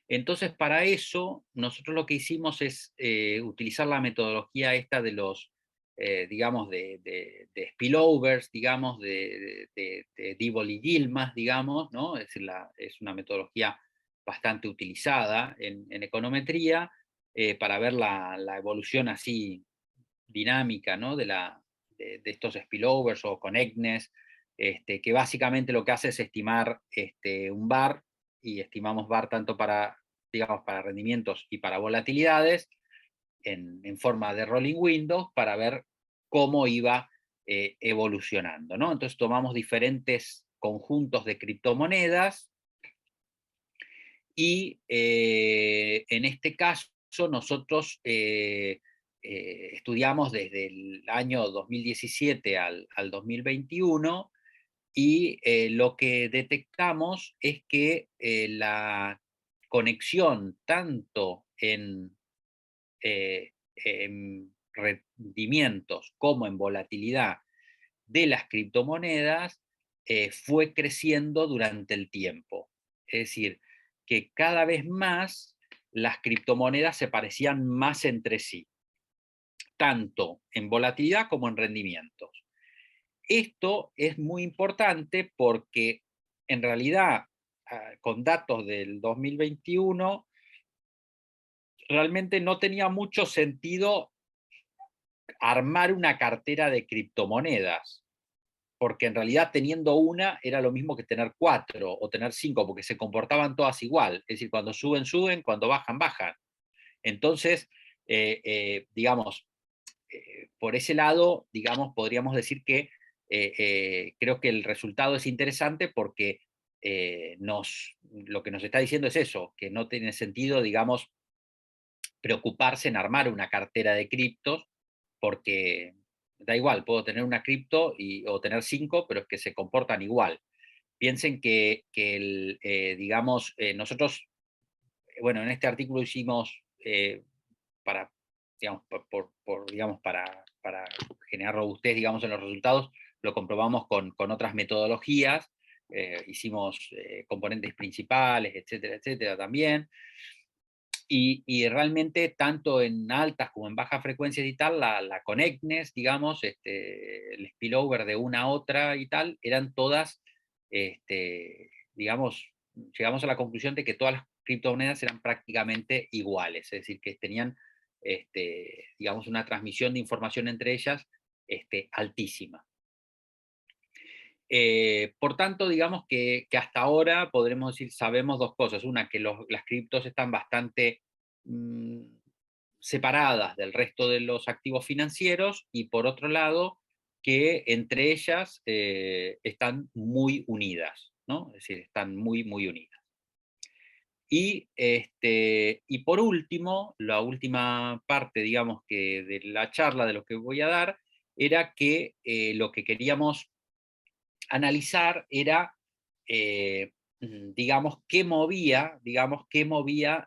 Entonces, para eso, nosotros lo que hicimos es utilizar la metodología esta de los, digamos, de spillovers, digamos, de Diebold y Yilmaz, digamos, ¿no? Es decir, es una metodología bastante utilizada en econometría para ver la evolución así dinámica, ¿no? de estos spillovers o connectness, que básicamente lo que hace es estimar un VAR, y estimamos VAR tanto para, digamos, para rendimientos y para volatilidades en forma de rolling windows para ver cómo iba evolucionando, ¿no? Entonces tomamos diferentes conjuntos de criptomonedas y en este caso nosotros estudiamos desde el año 2017 al 2021 y lo que detectamos es que la conexión tanto en rendimientos como en volatilidad de las criptomonedas fue creciendo durante el tiempo. Es decir, que cada vez más las criptomonedas se parecían más entre sí, tanto en volatilidad como en rendimientos. Esto es muy importante porque en realidad con datos del 2021 realmente no tenía mucho sentido armar una cartera de criptomonedas, porque en realidad teniendo una era lo mismo que tener 4 o tener 5, porque se comportaban todas igual, es decir, cuando suben, suben, cuando bajan, bajan. Entonces, digamos, por ese lado, digamos, podríamos decir que creo que el resultado es interesante porque lo que nos está diciendo es eso, que no tiene sentido, digamos, preocuparse en armar una cartera de criptos, porque da igual, puedo tener una cripto o tener 5, pero es que se comportan igual. Piensen que digamos, nosotros, bueno, en este artículo hicimos, para digamos, digamos, para generar robustez, digamos, en los resultados, lo comprobamos con otras metodologías, hicimos componentes principales, etcétera, etcétera, también. Y realmente, tanto en altas como en bajas frecuencias y tal, la connectness, digamos, el spillover de una a otra y tal, eran todas, digamos, llegamos a la conclusión de que todas las criptomonedas eran prácticamente iguales, es decir, que tenían, digamos, una transmisión de información entre ellas altísima. Por tanto, digamos que hasta ahora podremos decir, sabemos dos cosas. Una, que las criptos están bastante separadas del resto de los activos financieros, y por otro lado, que entre ellas están muy unidas, ¿no? Es decir, están muy, muy unidas. Y por último, la última parte, digamos, que de la charla, de lo que voy a dar, era que lo que queríamos analizar era, digamos, qué movía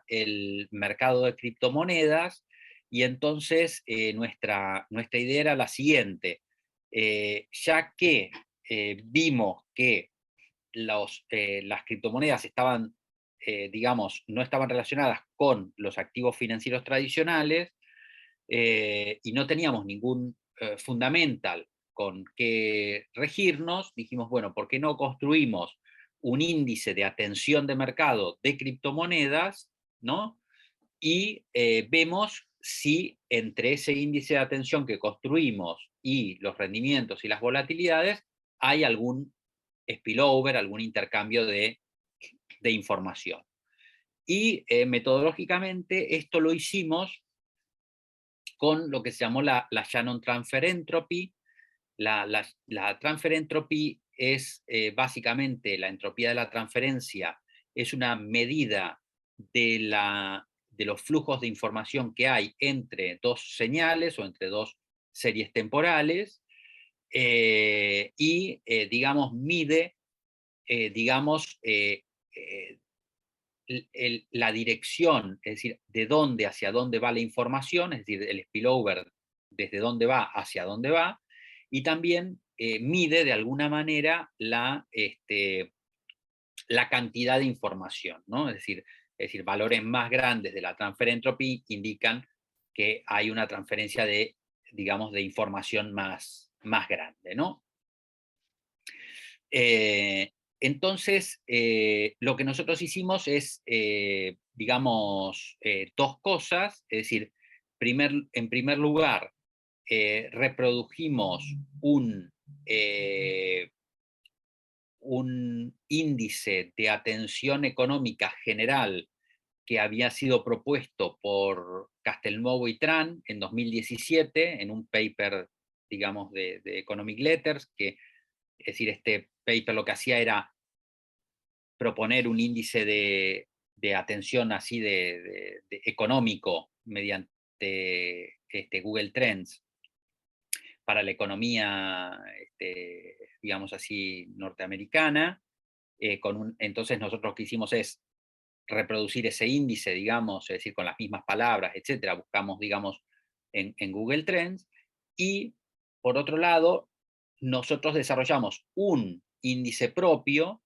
el mercado de criptomonedas. Y entonces nuestra idea era la siguiente: ya que vimos que las criptomonedas estaban, digamos, no estaban relacionadas con los activos financieros tradicionales, y no teníamos ningún fundamental con que regirnos, dijimos, bueno, ¿por qué no construimos un índice de atención de mercado de criptomonedas, ¿no? Y vemos si entre ese índice de atención que construimos y los rendimientos y las volatilidades hay algún spillover, algún intercambio de información. Y metodológicamente esto lo hicimos con lo que se llamó la Shannon Transfer Entropy. La Transfer Entropy es básicamente la entropía de la transferencia, es una medida de los flujos de información que hay entre dos señales o entre dos series temporales, y digamos, mide, digamos, la dirección, es decir, de dónde hacia dónde va la información, es decir, el spillover, desde dónde va hacia dónde va, y también mide de alguna manera la cantidad de información, ¿no? Es decir, valores más grandes de la transfer entropy indican que hay una transferencia de, digamos, de información más grande, ¿no? Entonces, lo que nosotros hicimos es, digamos, dos cosas. Es decir, en primer lugar, reprodujimos un índice de atención económica general que había sido propuesto por Castelnuovo y Tran en 2017, en un paper, digamos, de Economic Letters, es decir, este paper lo que hacía era proponer un índice de atención así de económico mediante Google Trends para la economía, digamos así, norteamericana. Entonces nosotros lo que hicimos es reproducir ese índice, digamos, es decir, con las mismas palabras, etcétera, buscamos, digamos, en Google Trends. Y por otro lado, nosotros desarrollamos un índice propio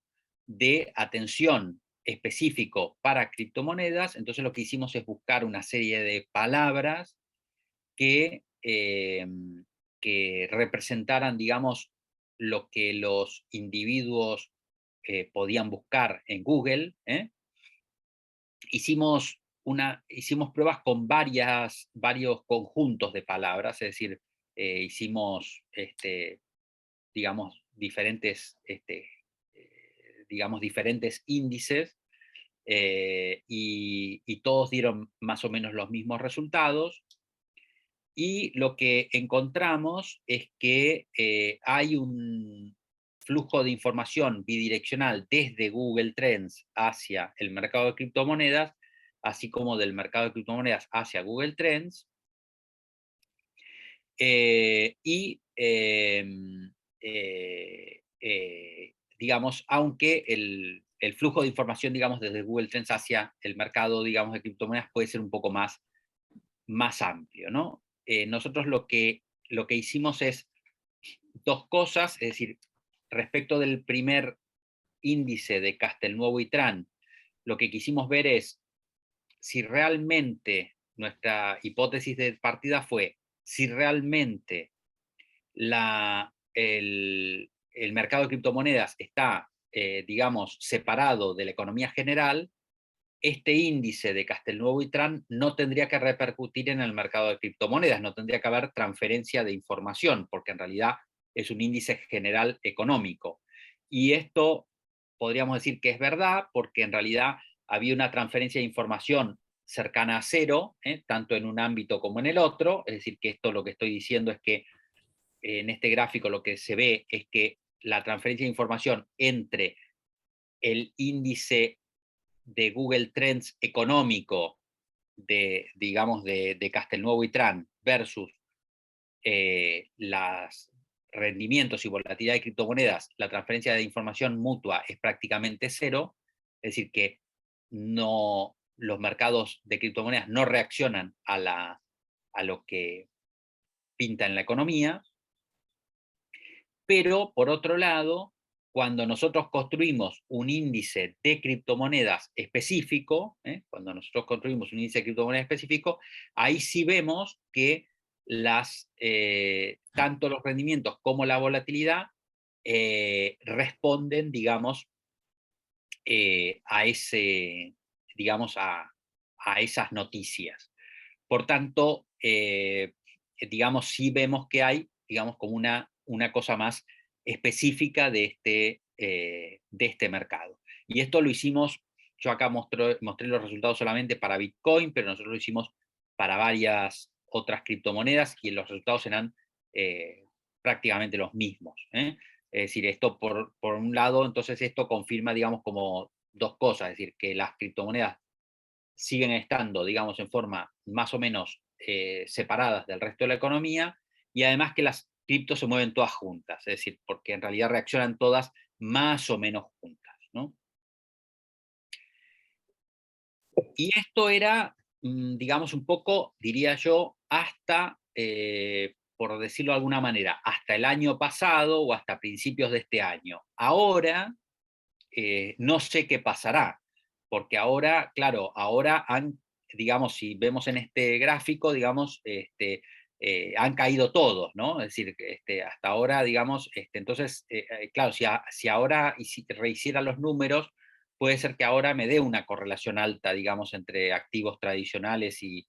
de atención específico para criptomonedas. Entonces lo que hicimos es buscar una serie de palabras que representaran, digamos, lo que los individuos podían buscar en Google. Hicimos pruebas con varios conjuntos de palabras, es decir, hicimos, digamos, diferentes índices, y todos dieron más o menos los mismos resultados. Y lo que encontramos es que hay un flujo de información bidireccional desde Google Trends hacia el mercado de criptomonedas, así como del mercado de criptomonedas hacia Google Trends. Digamos, aunque el flujo de información, digamos, desde Google Trends hacia el mercado, digamos, de criptomonedas puede ser un poco más más amplio, ¿no? Nosotros lo que hicimos es dos cosas, es decir, respecto del primer índice de Castelnuovo y Tran, lo que quisimos ver es si realmente, nuestra hipótesis de partida fue, si realmente el mercado de criptomonedas está, digamos, separado de la economía general, este índice de Castelnuovo y Tran no tendría que repercutir en el mercado de criptomonedas, no tendría que haber transferencia de información, porque en realidad es un índice general económico. Y esto podríamos decir que es verdad, porque en realidad había una transferencia de información cercana a cero, tanto en un ámbito como en el otro, es decir, que esto lo que estoy diciendo es que en este gráfico lo que se ve es que la transferencia de información entre el índice de Google Trends económico digamos, de Castelnuovo y Tran versus los rendimientos y volatilidad de criptomonedas, la transferencia de información mutua es prácticamente cero, es decir, que no, los mercados de criptomonedas no reaccionan a lo que pinta en la economía, pero por otro lado, cuando nosotros construimos un índice de criptomonedas específico, cuando nosotros construimos un índice de criptomonedas específico, ahí sí vemos que tanto los rendimientos como la volatilidad responden, digamos, digamos a esas noticias. Por tanto, digamos, sí vemos que hay, digamos, como una cosa más específica de este mercado. Y esto lo hicimos, yo acá mostré los resultados solamente para Bitcoin, pero nosotros lo hicimos para varias otras criptomonedas y los resultados eran prácticamente los mismos. Es decir, esto por un lado, entonces esto confirma, digamos, como dos cosas, es decir, que las criptomonedas siguen estando, digamos, en forma más o menos separadas del resto de la economía, y además que las criptos se mueven todas juntas, es decir, porque en realidad reaccionan todas más o menos juntas, ¿no? Y esto era, digamos, un poco, diría yo, hasta, por decirlo de alguna manera, hasta el año pasado o hasta principios de este año. Ahora, no sé qué pasará, porque ahora, claro, ahora digamos, si vemos en este gráfico, digamos, han caído todos, ¿no? Es decir, hasta ahora, digamos, entonces, claro, si ahora si rehiciera los números, puede ser que ahora me dé una correlación alta, digamos, entre activos tradicionales y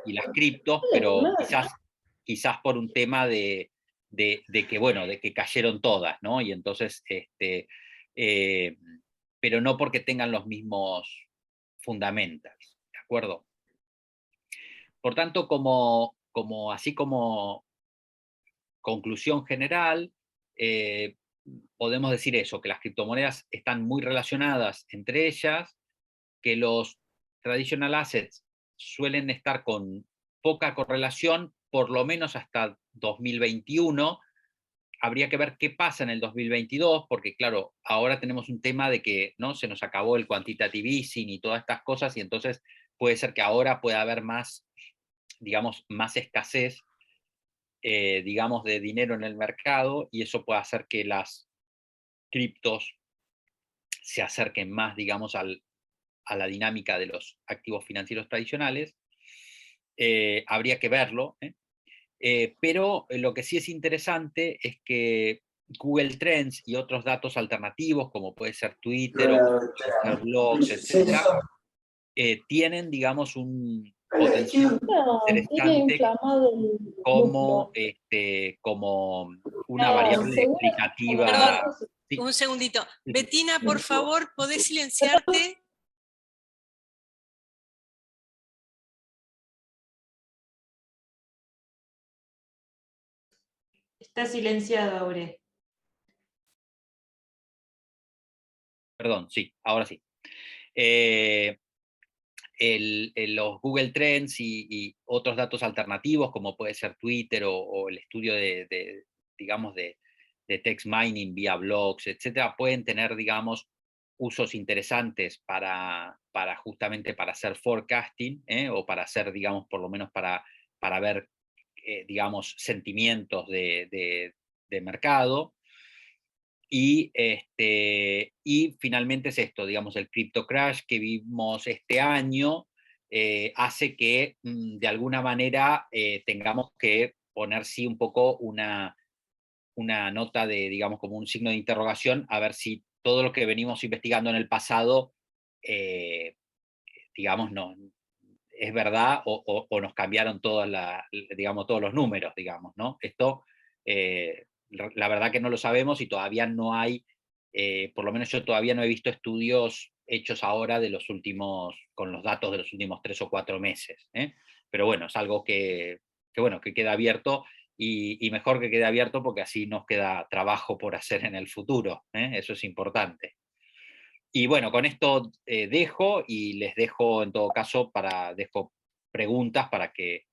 las criptos, pero quizás por un tema de que, bueno, de que cayeron todas, ¿no? Y entonces, eh, pero no porque tengan los mismos fundamentals, ¿de acuerdo? Por tanto, así como conclusión general, podemos decir eso, que las criptomonedas están muy relacionadas entre ellas, que los traditional assets suelen estar con poca correlación, por lo menos hasta 2021. Habría que ver qué pasa en el 2022, porque claro, ahora tenemos un tema de que, ¿no?, se nos acabó el quantitative easing y todas estas cosas, y entonces puede ser que ahora pueda haber más, digamos, más escasez, digamos, de dinero en el mercado, y eso puede hacer que las criptos se acerquen más, digamos, a la dinámica de los activos financieros tradicionales. Habría que verlo, pero lo que sí es interesante es que Google Trends y otros datos alternativos, como puede ser Twitter o como pueden ser blogs, etcétera, tienen, digamos, un potencial interesante como, como una variable explicativa. Perdón, Sí, un segundito. sí. Bettina, por favor, ¿podés silenciarte? Está silenciado, Aure. Perdón, sí, ahora sí. Los Google Trends y otros datos alternativos, como puede ser Twitter o el estudio digamos, de text mining vía blogs, etcétera, pueden tener, digamos, usos interesantes para justamente para hacer forecasting, o para hacer, digamos, por lo menos para ver, digamos, sentimientos de mercado. Y finalmente es esto, digamos, el crypto crash que vimos este año hace que de alguna manera tengamos que poner sí un poco una nota de, digamos, como un signo de interrogación, a ver si todo lo que venimos investigando en el pasado, digamos, no, es verdad o nos cambiaron digamos, todos los números, digamos, ¿no? Esto, la verdad que no lo sabemos y todavía no hay, por lo menos yo todavía no he visto estudios hechos ahora con los datos de los últimos 3 o 4 meses. Pero bueno, es algo bueno, que queda abierto y mejor que quede abierto porque así nos queda trabajo por hacer en el futuro. Eso es importante. Y bueno, con esto dejo y les dejo en todo caso dejo preguntas para que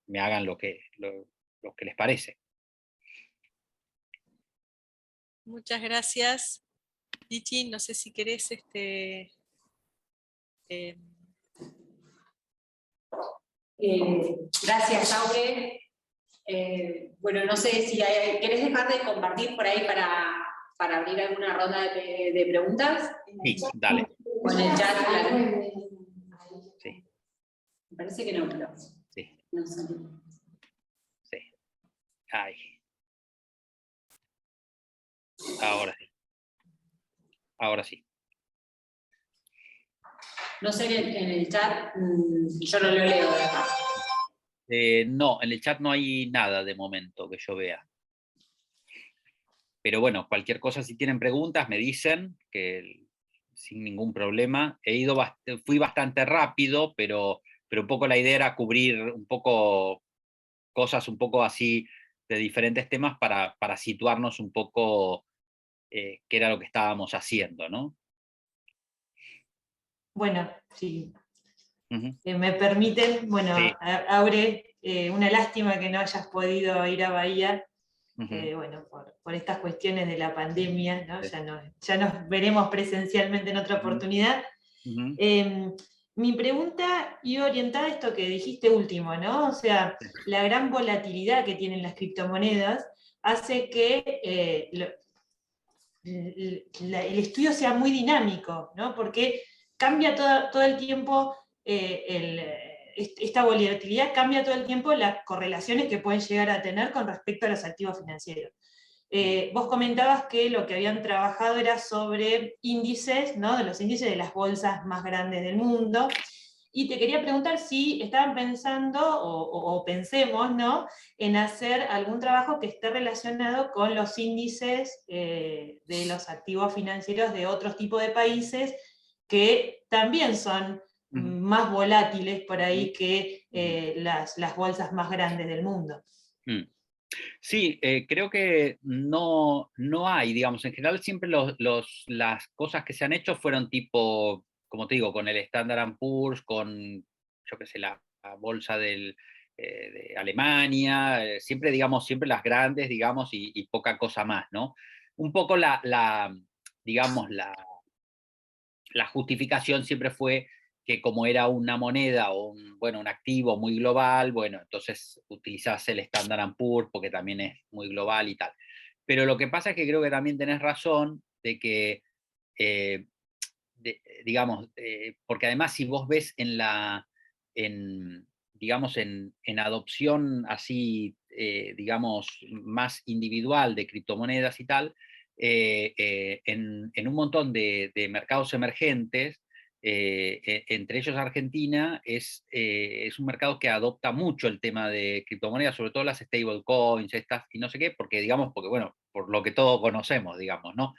me hagan lo que les parece. Muchas gracias. Lichi, no sé si querés Gracias, Aure. Bueno, no sé si ¿querés dejar de compartir por ahí para abrir alguna ronda de preguntas? Sí, dale. Con el chat, claro. Sí. Me parece que no, pero... Sí. No sé. Sí. Ay. Ahora sí. Ahora sí. No sé, en el chat, yo no lo leo de acá. No, en el chat no hay nada de momento que yo vea. Pero bueno, cualquier cosa, si tienen preguntas, me dicen, que sin ningún problema. Fui bastante rápido, pero un poco la idea era cubrir un poco cosas un poco así de diferentes temas para situarnos un poco qué era lo que estábamos haciendo, ¿no? Bueno, sí. Uh-huh. Me permiten, bueno, Sí. Aure, una lástima que no hayas podido ir a Bahía, Uh-huh. bueno, por estas cuestiones de la pandemia, ¿no? Sí. Ya nos veremos presencialmente en otra oportunidad. Uh-huh. Mi pregunta iba orientada a esto que dijiste último, ¿no? O sea, la gran volatilidad que tienen las criptomonedas hace que el estudio sea muy dinámico, ¿no? Porque cambia todo el tiempo, esta volatilidad cambia todo el tiempo las correlaciones que pueden llegar a tener con respecto a los activos financieros. Vos comentabas que lo que habían trabajado era sobre índices, ¿no? De los índices de las bolsas más grandes del mundo. Y te quería preguntar si estaban pensando, o pensemos, ¿no?, en hacer algún trabajo que esté relacionado con los índices de los activos financieros de otros tipos de países que también son más volátiles por ahí que las bolsas más grandes del mundo. Sí, creo que no hay, digamos, en general siempre las cosas que se han hecho fueron tipo, como te digo, con el Standard & Poor's, con, yo qué sé, la bolsa de Alemania, siempre, digamos, siempre las grandes, digamos, y poca cosa más, ¿no? Un poco digamos, la justificación siempre fue que como era una moneda o un activo muy global, bueno, entonces utilizás el Standard & Poor's porque también es muy global y tal. Pero lo que pasa es que creo que también tenés razón de que, digamos, porque además si vos ves digamos, en adopción así, digamos, más individual de criptomonedas y tal, en un montón de mercados emergentes, entre ellos Argentina, es un mercado que adopta mucho el tema de criptomonedas, sobre todo las stablecoins, estas y no sé qué, porque digamos, porque bueno, por lo que todos conocemos, digamos, ¿no?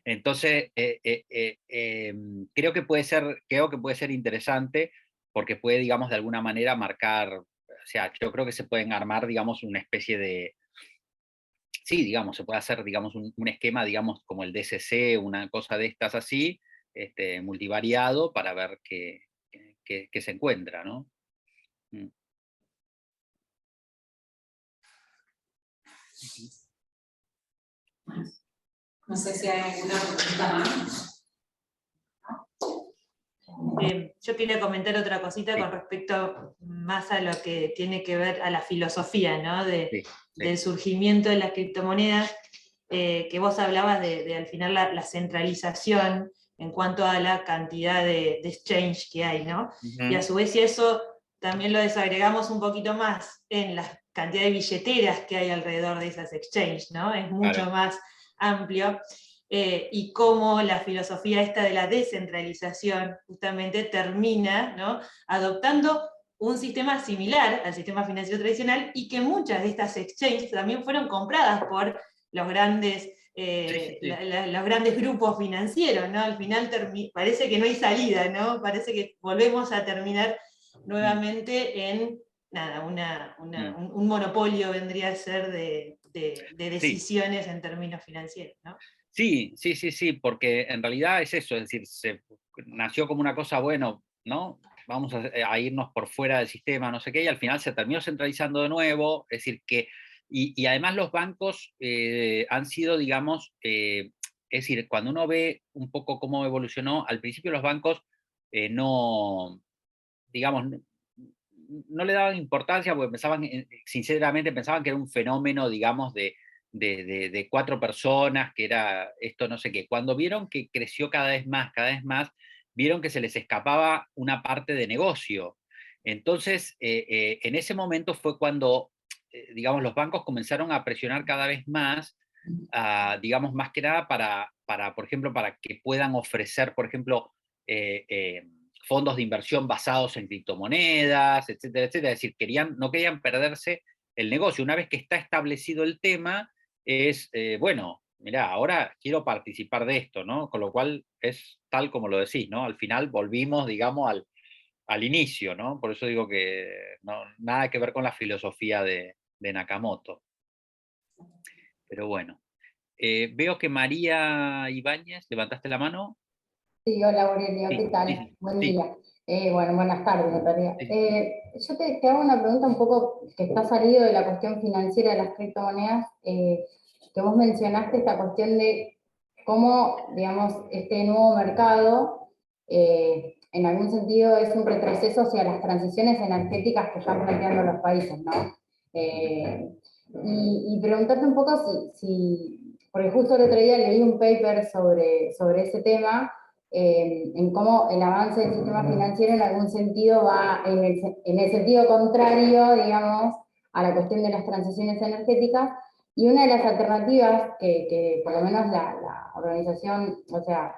Entonces, creo que puede ser interesante porque puede, digamos, de alguna manera marcar, o sea, yo creo que se pueden armar, digamos, una especie de, sí, digamos, se puede hacer, digamos, un esquema, digamos, como el DCC, una cosa de estas así, multivariado, para ver qué se encuentra, ¿no? No sé si hay alguna pregunta más. Yo quería comentar otra cosita Sí. con respecto más a lo que tiene que ver a la filosofía, ¿no? Sí, del surgimiento de las criptomonedas, que vos hablabas de al final la centralización en cuanto a la cantidad de exchange que hay, ¿no? Y a Ujú. su vez, si eso también lo desagregamos un poquito más en la cantidad de billeteras que hay alrededor de esas exchanges, ¿no? Es mucho Claro. más amplio. Y cómo la filosofía esta de la descentralización justamente termina, ¿no?, adoptando un sistema similar al sistema financiero tradicional, y que muchas de estas exchanges también fueron compradas por los grandes, Sí, sí. los grandes grupos financieros, ¿no? Al final parece que no hay salida, ¿no? Parece que volvemos a terminar Mm, nuevamente en nada, mm. un monopolio vendría a ser de Sí, decisiones en términos financieros, ¿no? sí, sí, sí, sí, porque en realidad es eso, es decir, nació como una cosa, bueno, ¿no? Vamos a irnos por fuera del sistema, no sé qué, y al final se terminó centralizando de nuevo, es decir, y además los bancos han sido, digamos, es decir, cuando uno ve un poco cómo evolucionó, al principio los bancos no, digamos, no le daban importancia porque pensaban, sinceramente pensaban que era un fenómeno, digamos, de 4 personas, que era esto no sé qué. Cuando vieron que creció cada vez más, vieron que se les escapaba una parte de negocio. Entonces, en ese momento fue cuando, digamos, los bancos comenzaron a presionar cada vez más, digamos, más que nada por ejemplo, para que puedan ofrecer, por ejemplo, eh, eh, fondos de inversión basados en criptomonedas, etcétera, etcétera. Es decir, no querían perderse el negocio. Una vez que está establecido el tema, es, bueno, mira, ahora quiero participar de esto, ¿no? Con lo cual es tal como lo decís, ¿no? Al final volvimos, digamos, al inicio, ¿no? Por eso digo que no, nada que ver con la filosofía de Nakamoto. Pero bueno, veo que María Ibáñez, levantaste la mano. Sí, hola Aurelio, Sí, ¿qué tal? sí, Buen sí, día. Bueno, buenas tardes en realidad. sí, Yo te hago una pregunta un poco que está salido de la cuestión financiera de las criptomonedas, que vos mencionaste esta cuestión de cómo, digamos, este nuevo mercado, en algún sentido es un retroceso hacia las transiciones energéticas que están planteando los países, ¿no? Eh, y preguntarte un poco porque justo el otro día leí un paper sobre ese tema, en cómo el avance del sistema financiero en algún sentido va en el sentido contrario, digamos, a la cuestión de las transiciones energéticas. Y una de las alternativas que por lo menos la organización, o sea,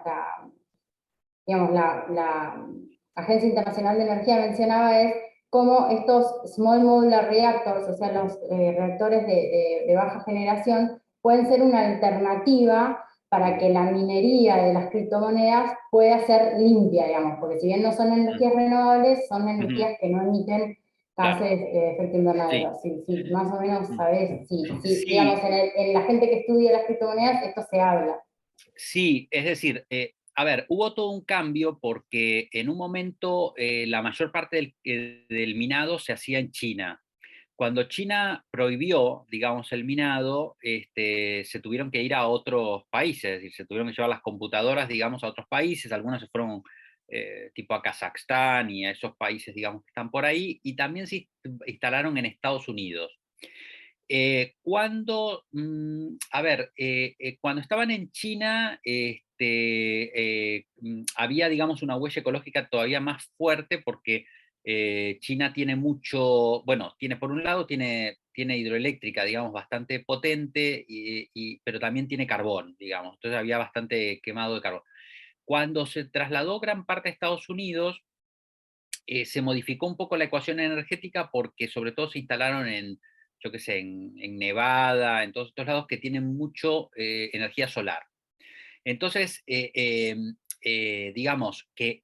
digamos, la Agencia Internacional de Energía mencionaba es cómo estos Small Modular Reactors, o sea, los reactores de baja generación, pueden ser una alternativa para que la minería de las criptomonedas pueda ser limpia, digamos, porque si bien no son energías renovables, son ujú, energías que no emiten claro, gases de efecto invernadero. sí. Sí, más o menos sabés, sí, digamos, Sí, en la gente que estudia las criptomonedas esto se habla. sí, es decir, a ver, hubo todo un cambio porque en un momento la mayor parte del minado se hacía en China. Cuando China prohibió, digamos, el minado, se tuvieron que ir a otros países, es decir, se tuvieron que llevar las computadoras, digamos, a otros países, algunos se fueron tipo a Kazajstán y a esos países, digamos, que están por ahí, y también se instalaron en Estados Unidos. A ver, cuando estaban en China, había, digamos, una huella ecológica todavía más fuerte porque China tiene mucho, bueno, tiene por un lado, tiene hidroeléctrica, digamos, bastante potente, pero también tiene carbón, digamos, entonces había bastante quemado de carbón. Cuando se trasladó gran parte a Estados Unidos, se modificó un poco la ecuación energética porque sobre todo se instalaron en, yo qué sé, en Nevada, en todos estos lados que tienen mucho energía solar. Entonces, digamos que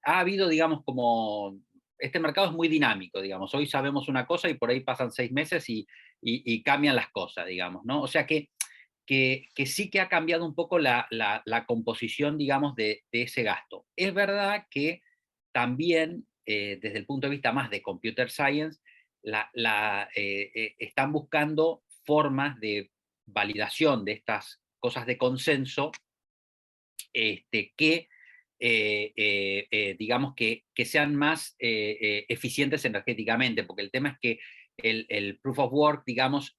ha habido, digamos, como, este mercado es muy dinámico, digamos, hoy sabemos una cosa y por ahí pasan 6 meses y cambian las cosas, digamos, ¿no? O sea que sí que ha cambiado un poco la composición, digamos, de ese gasto. Es verdad que también, desde el punto de vista más de computer science, están buscando formas de validación de estas cosas de consenso, que digamos que sean más eficientes energéticamente, porque el tema es que el proof of work, digamos,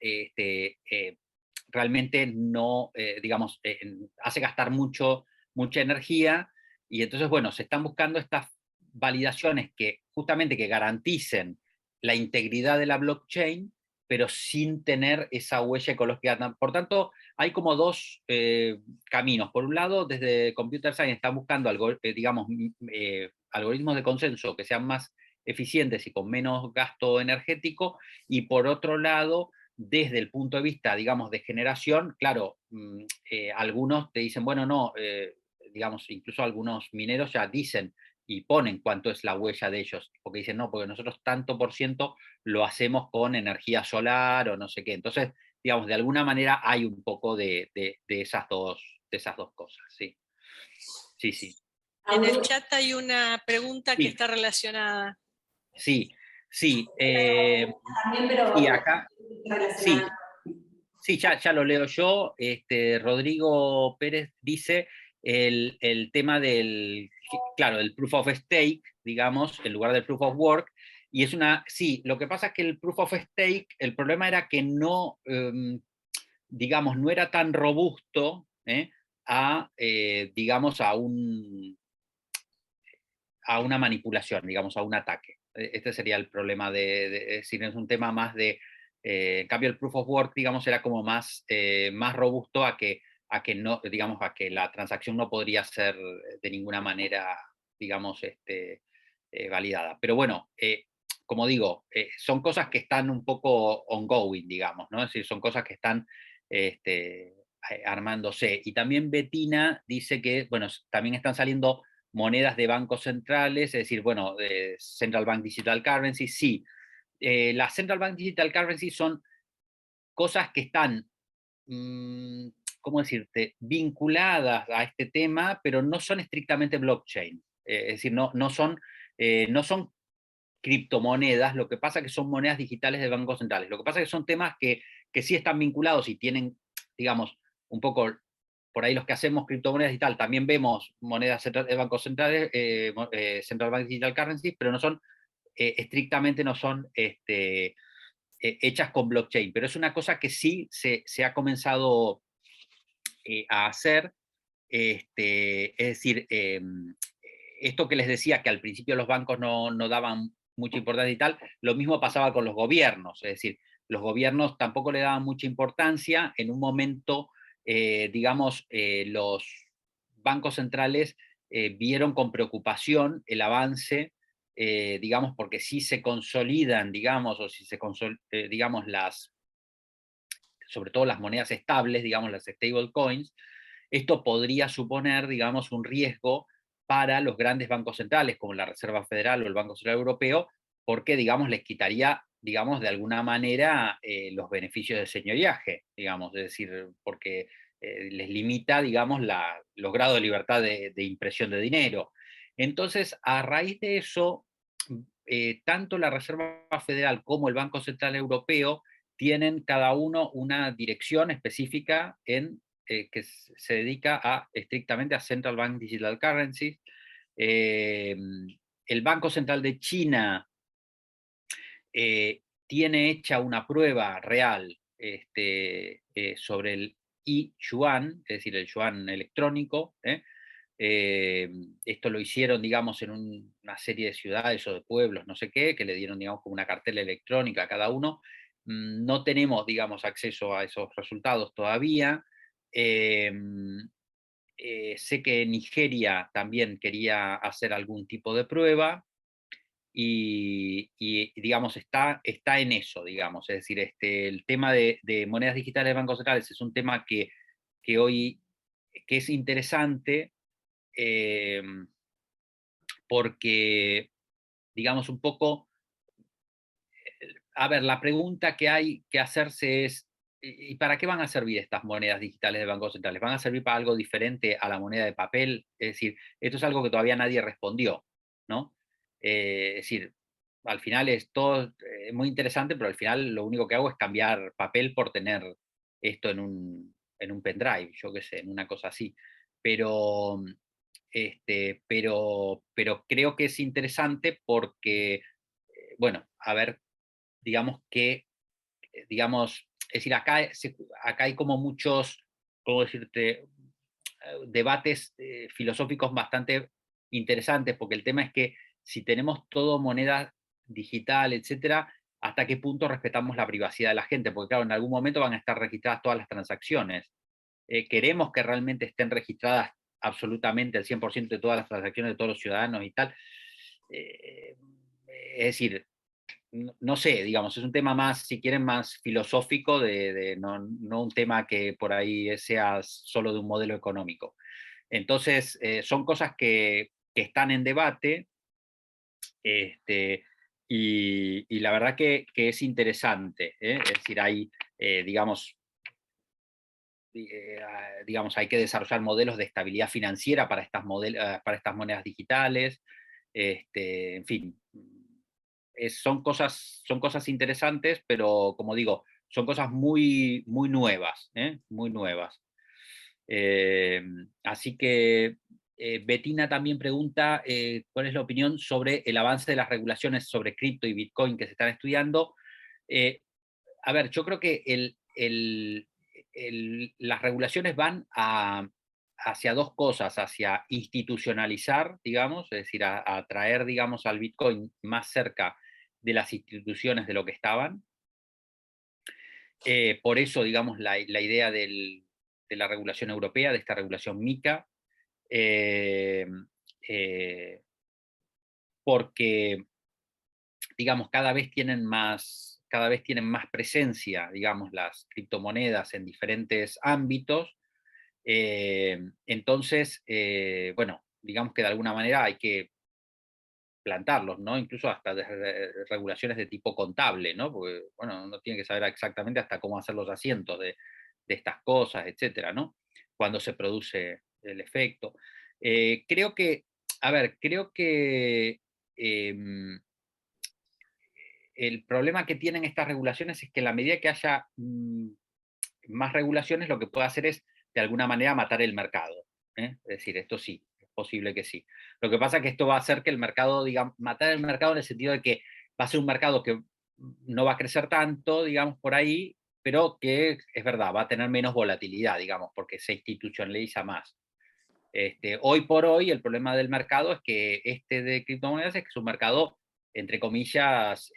realmente no, digamos, hace gastar mucha energía, y entonces, bueno, se están buscando estas validaciones que justamente que garanticen la integridad de la blockchain, pero sin tener esa huella ecológica. Por tanto, hay como dos caminos. Por un lado, desde Computer Science están buscando, digamos, algoritmos de consenso que sean más eficientes y con menos gasto energético, y por otro lado, desde el punto de vista, digamos, de generación, claro, algunos te dicen, bueno, no, digamos, incluso algunos mineros ya dicen y ponen cuánto es la huella de ellos, porque dicen, no, porque nosotros tanto por ciento lo hacemos con energía solar o no sé qué. Entonces, digamos, de alguna manera hay un poco de esas dos cosas, sí. Sí, sí. En el chat hay una pregunta que Sí. está relacionada. Sí, sí. También, pero Y acá, sí, relacionada. sí, ya lo leo yo. Rodrigo Pérez dice el tema del, claro, el proof of stake, digamos, en lugar del proof of work. Y es sí, lo que pasa es que el proof of stake, el problema era que no, digamos, no era tan robusto digamos, a una manipulación, digamos, a un ataque. Este sería el problema es decir, es un tema más de, en cambio el proof of work, digamos, era como más robusto a que no, digamos, a que la transacción no podría ser de ninguna manera, digamos, validada. Pero bueno, como digo, son cosas que están un poco ongoing, digamos, ¿no? Es decir, son cosas que están armándose. Y también Bettina dice que, bueno, también están saliendo monedas de bancos centrales, es decir, bueno, Central Bank Digital Currency, sí. Las Central Bank Digital Currency son cosas que están, ¿cómo decirte?, vinculadas a este tema, pero no son estrictamente blockchain. Es decir, no son criptomonedas, lo que pasa es que son monedas digitales de bancos centrales. Lo que pasa es que son temas que sí están vinculados y tienen, digamos, un poco por ahí los que hacemos criptomonedas y tal, también vemos monedas de bancos centrales, Central Bank Digital Currencies, pero no son, estrictamente no son hechas con blockchain, pero es una cosa que sí se ha comenzado a hacer, es decir, esto que les decía, que al principio los bancos no daban mucha importancia y tal, lo mismo pasaba con los gobiernos, es decir, los gobiernos tampoco le daban mucha importancia, en un momento, digamos, los bancos centrales vieron con preocupación el avance, digamos, porque si se consolidan, digamos, o si se digamos, sobre todo las monedas estables, digamos, las stable coins, esto podría suponer, digamos, un riesgo para los grandes bancos centrales, como la Reserva Federal o el Banco Central Europeo, porque, digamos, les quitaría, digamos, de alguna manera los beneficios de señoriaje, digamos, es decir, porque les limita, digamos, los grados de libertad de impresión de dinero. Entonces, a raíz de eso, tanto la Reserva Federal como el Banco Central Europeo tienen cada uno una dirección específica que se dedica estrictamente a Central Bank Digital Currencies. El Banco Central de China tiene hecha una prueba real sobre el e-yuan, es decir, el yuan electrónico. Esto lo hicieron, digamos, en una serie de ciudades o de pueblos, no sé qué, que le dieron, digamos, como una cartela electrónica a cada uno. No tenemos, digamos, acceso a esos resultados todavía. Sé que Nigeria también quería hacer algún tipo de prueba y digamos, está en eso, digamos. Es decir, el tema de monedas digitales de bancos centrales es un tema que hoy que es interesante, porque, digamos, un poco, a ver, la pregunta que hay que hacerse es, ¿y para qué van a servir estas monedas digitales de bancos centrales? ¿Van a servir para algo diferente a la moneda de papel? Es decir, esto es algo que todavía nadie respondió, ¿no? Es decir, al final es todo muy interesante, pero al final lo único que hago es cambiar papel por tener esto en un pendrive, yo qué sé, en una cosa así. Pero pero creo que es interesante porque, bueno, a ver, digamos que, digamos, es decir, acá hay como muchos, ¿cómo decirte?, debates filosóficos bastante interesantes, porque el tema es que si tenemos todo moneda digital, etcétera, ¿hasta qué punto respetamos la privacidad de la gente? Porque claro, en algún momento van a estar registradas todas las transacciones. Queremos que realmente estén registradas absolutamente el 100% de todas las transacciones de todos los ciudadanos y tal. Es decir, no sé, digamos, es un tema más, si quieren, más filosófico, no un tema que por ahí sea solo de un modelo económico. Entonces, son cosas que están en debate, y la verdad que es interesante, ¿eh? Es decir, hay, digamos, hay que desarrollar modelos de estabilidad financiera para para estas monedas digitales, en fin, son cosas interesantes, pero como digo, son cosas muy, muy nuevas, ¿eh? Muy nuevas. Así que Bettina también pregunta cuál es la opinión sobre el avance de las regulaciones sobre cripto y Bitcoin que se están estudiando. A ver, yo creo que las regulaciones van hacia dos cosas, hacia institucionalizar, digamos, es decir, a traer, digamos, al Bitcoin más cerca de las instituciones de lo que estaban. Por eso, digamos, la idea de la regulación europea, de esta regulación MiCA, porque, digamos, cada vez tienen más presencia, digamos, las criptomonedas en diferentes ámbitos. Entonces, bueno, digamos que de alguna manera hay que plantarlos, ¿no? Incluso hasta regulaciones de tipo contable, ¿no? Porque, bueno, uno tiene que saber exactamente hasta cómo hacer los asientos de estas cosas, etcétera, ¿no? Cuando se produce el efecto. Creo que, a ver, creo que el problema que tienen estas regulaciones es que en la medida que haya más regulaciones, lo que puede hacer es, de alguna manera, matar el mercado, ¿eh? Es decir, esto sí, es posible que sí. Lo que pasa es que esto va a hacer que el mercado, digamos, matar el mercado en el sentido de que va a ser un mercado que no va a crecer tanto, digamos, por ahí, pero que es verdad, va a tener menos volatilidad, digamos, porque se institucionaliza más. Hoy por hoy, el problema del mercado es que de criptomonedas es que es un mercado, entre comillas,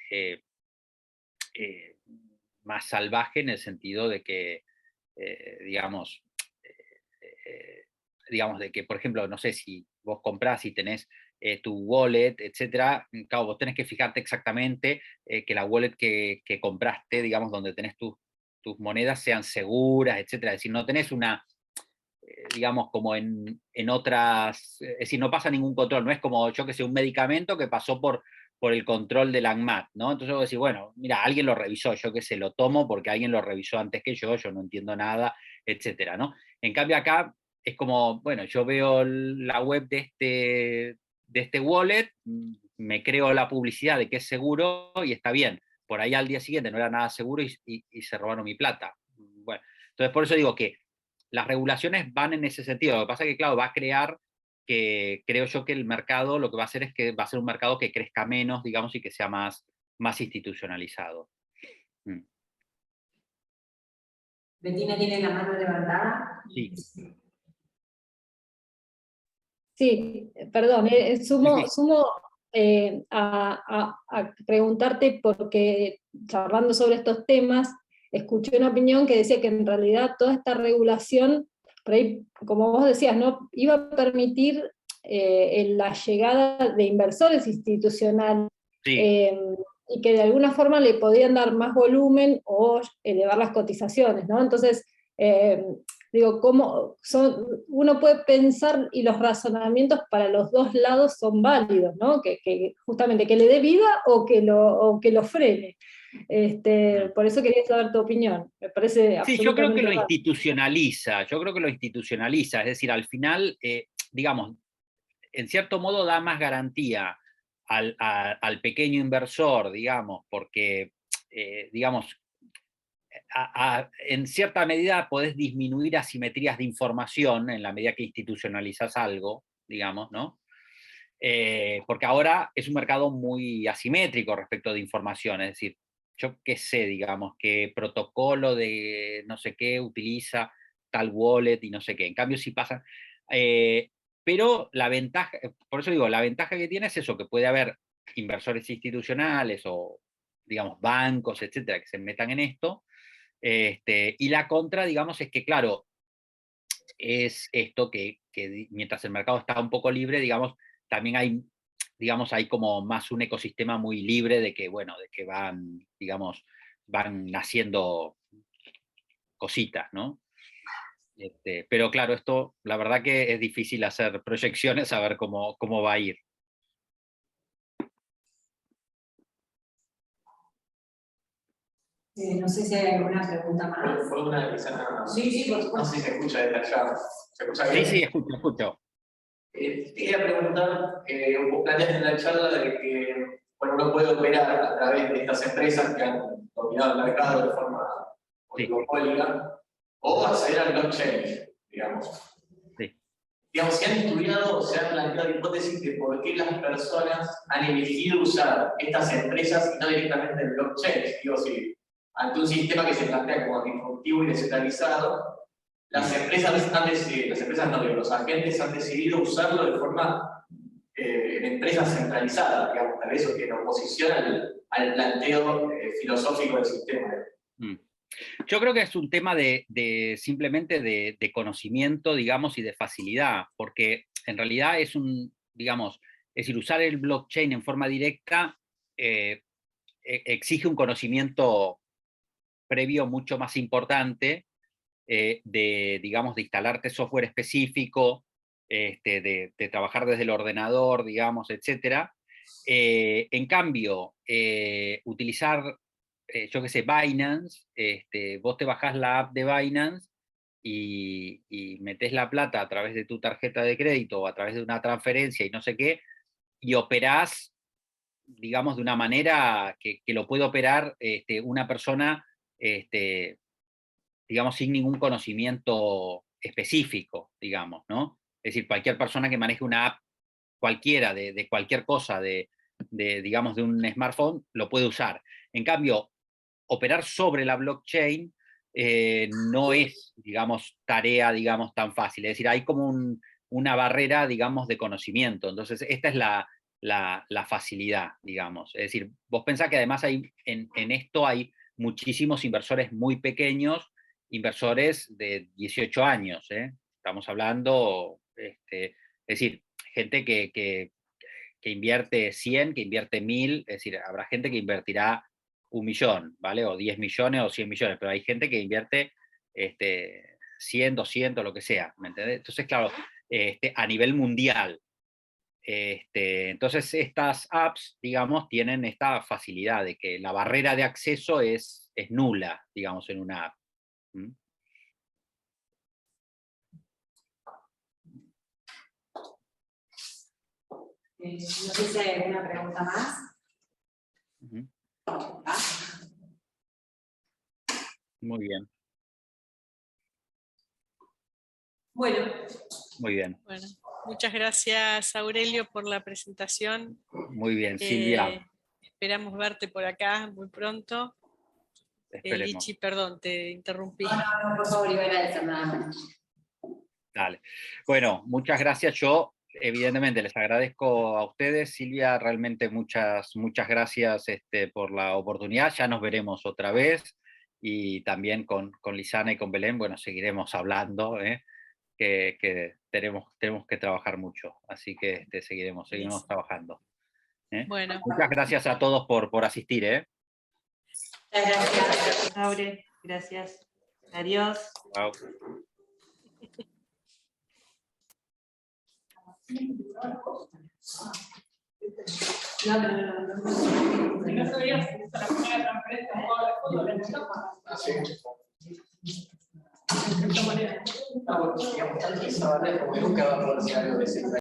más salvaje en el sentido de que, digamos, digamos, de que, por ejemplo, no sé, si vos comprás y tenés tu wallet, etcétera, claro, vos tenés que fijarte exactamente que la wallet que compraste, digamos, donde tenés tus monedas sean seguras, etcétera. Es decir, no tenés una, digamos, como en otras, es decir, no pasa ningún control, no es como, yo que sé, un medicamento que pasó por el control del ANMAT, ¿no? Entonces vos decís, bueno, mira, alguien lo revisó, yo que sé, lo tomo porque alguien lo revisó antes que yo no entiendo nada, etcétera, ¿no? En cambio acá es como, bueno, yo veo la web de este wallet, me creo la publicidad de que es seguro y está bien. Por ahí al día siguiente no era nada seguro y se robaron mi plata. Bueno, entonces por eso digo que las regulaciones van en ese sentido. Lo que pasa es que, claro, va a crear que, creo yo, que el mercado lo que va a hacer es que va a ser un mercado que crezca menos, digamos, y que sea más institucionalizado. Bettina tiene la mano levantada. Sí. Sí, perdón, sumo a preguntarte porque charlando sobre estos temas, escuché una opinión que decía que en realidad toda esta regulación, por ahí, como vos decías, ¿no? Iba a permitir la llegada de inversores institucionales, sí. y que de alguna forma le podían dar más volumen o elevar las cotizaciones, ¿no? Entonces, digo, uno puede pensar y los razonamientos para los dos lados son válidos, ¿no? Que justamente que le dé vida o que lo frene. Por eso quería saber tu opinión. Me parece absolutamente. Sí, yo creo que lo raro. institucionaliza, es decir, al final, digamos, en cierto modo da más garantía al pequeño inversor, digamos, porque, digamos, en cierta medida podés disminuir asimetrías de información en la medida que institucionalizas algo, digamos, ¿no? Porque ahora es un mercado muy asimétrico respecto de información, es decir, yo qué sé, digamos, qué protocolo de no sé qué utiliza tal wallet y no sé qué. En cambio, si pasan... pero la ventaja, por eso digo, la ventaja que tiene es eso, que puede haber inversores institucionales o, digamos, bancos, etcétera, que se metan en esto. Y la contra, digamos, es que, claro, es esto que mientras el mercado está un poco libre, digamos, también hay, digamos, hay como más un ecosistema muy libre de que, bueno, de que van, digamos, van naciendo cositas, ¿no? Pero claro, esto, la verdad que es difícil hacer proyecciones, a ver cómo va a ir. No sé si hay alguna pregunta más. ¿Puedo analizar? Sí, por supuesto. No sé si se escucha detallado. ¿Se escucha bien? Sí, escucho. Te quería preguntar, vos planteaste en la charla de que bueno, uno puede operar a través de estas empresas que han dominado el mercado de forma oligopólica, o acceder al blockchain, digamos. Sí. Digamos, se han estudiado o se han planteado hipótesis de por qué las personas han elegido usar estas empresas y no directamente el blockchain. Digo, si ante un sistema que se plantea como disruptivo y descentralizado, las empresas los agentes han decidido usarlo de forma en empresas centralizadas, digamos, tal vez eso que en oposición al planteo filosófico del sistema. Yo creo que es un tema simplemente de conocimiento, digamos, y de facilidad, porque en realidad es digamos, es decir, usar el blockchain en forma directa exige un conocimiento previo mucho más importante digamos, de instalarte software específico, de trabajar desde el ordenador, digamos, etc. En cambio, utilizar, yo qué sé, Binance, vos te bajás la app de Binance y metés la plata a través de tu tarjeta de crédito o a través de una transferencia y no sé qué, y operás, digamos, de una manera que lo puede operar una persona, digamos, sin ningún conocimiento específico, digamos, ¿no? Es decir, cualquier persona que maneje una app cualquiera, de cualquier cosa, digamos, de un smartphone, lo puede usar. En cambio, operar sobre la blockchain no es, digamos, tarea, digamos, tan fácil. Es decir, hay como una barrera, digamos, de conocimiento. Entonces, esta es la facilidad, digamos. Es decir, vos pensás que además en esto hay muchísimos inversores muy pequeños, inversores de 18 años, ¿eh? Estamos hablando, es decir, gente que invierte 100, que invierte 1000, es decir, habrá gente que invertirá 1 millón, ¿vale? O 10 millones o 100 millones, pero hay gente que invierte 100, 200, lo que sea, ¿me entendés? Entonces, claro, a nivel mundial. Entonces, estas apps, digamos, tienen esta facilidad de que la barrera de acceso es nula, digamos, en una app. ¿Mm? No sé si hay alguna pregunta más. Muy bien. Bueno. Muy bien. Bueno, muchas gracias, Aurelio, por la presentación. Muy bien, Silvia. Esperamos verte por acá muy pronto. Lichi, perdón, te interrumpí. No, por favor, iba a decir nada más. Dale. Bueno, muchas gracias. Yo, evidentemente, les agradezco a ustedes. Silvia, realmente muchas gracias por la oportunidad. Ya nos veremos otra vez. Y también con Lisana y con Belén, bueno, seguiremos hablando, que tenemos que trabajar mucho. Así que seguiremos trabajando. Bueno. Muchas gracias a todos por asistir. Gracias, Aure. Gracias. Adiós. Chao. Nunca va a poder ser algo de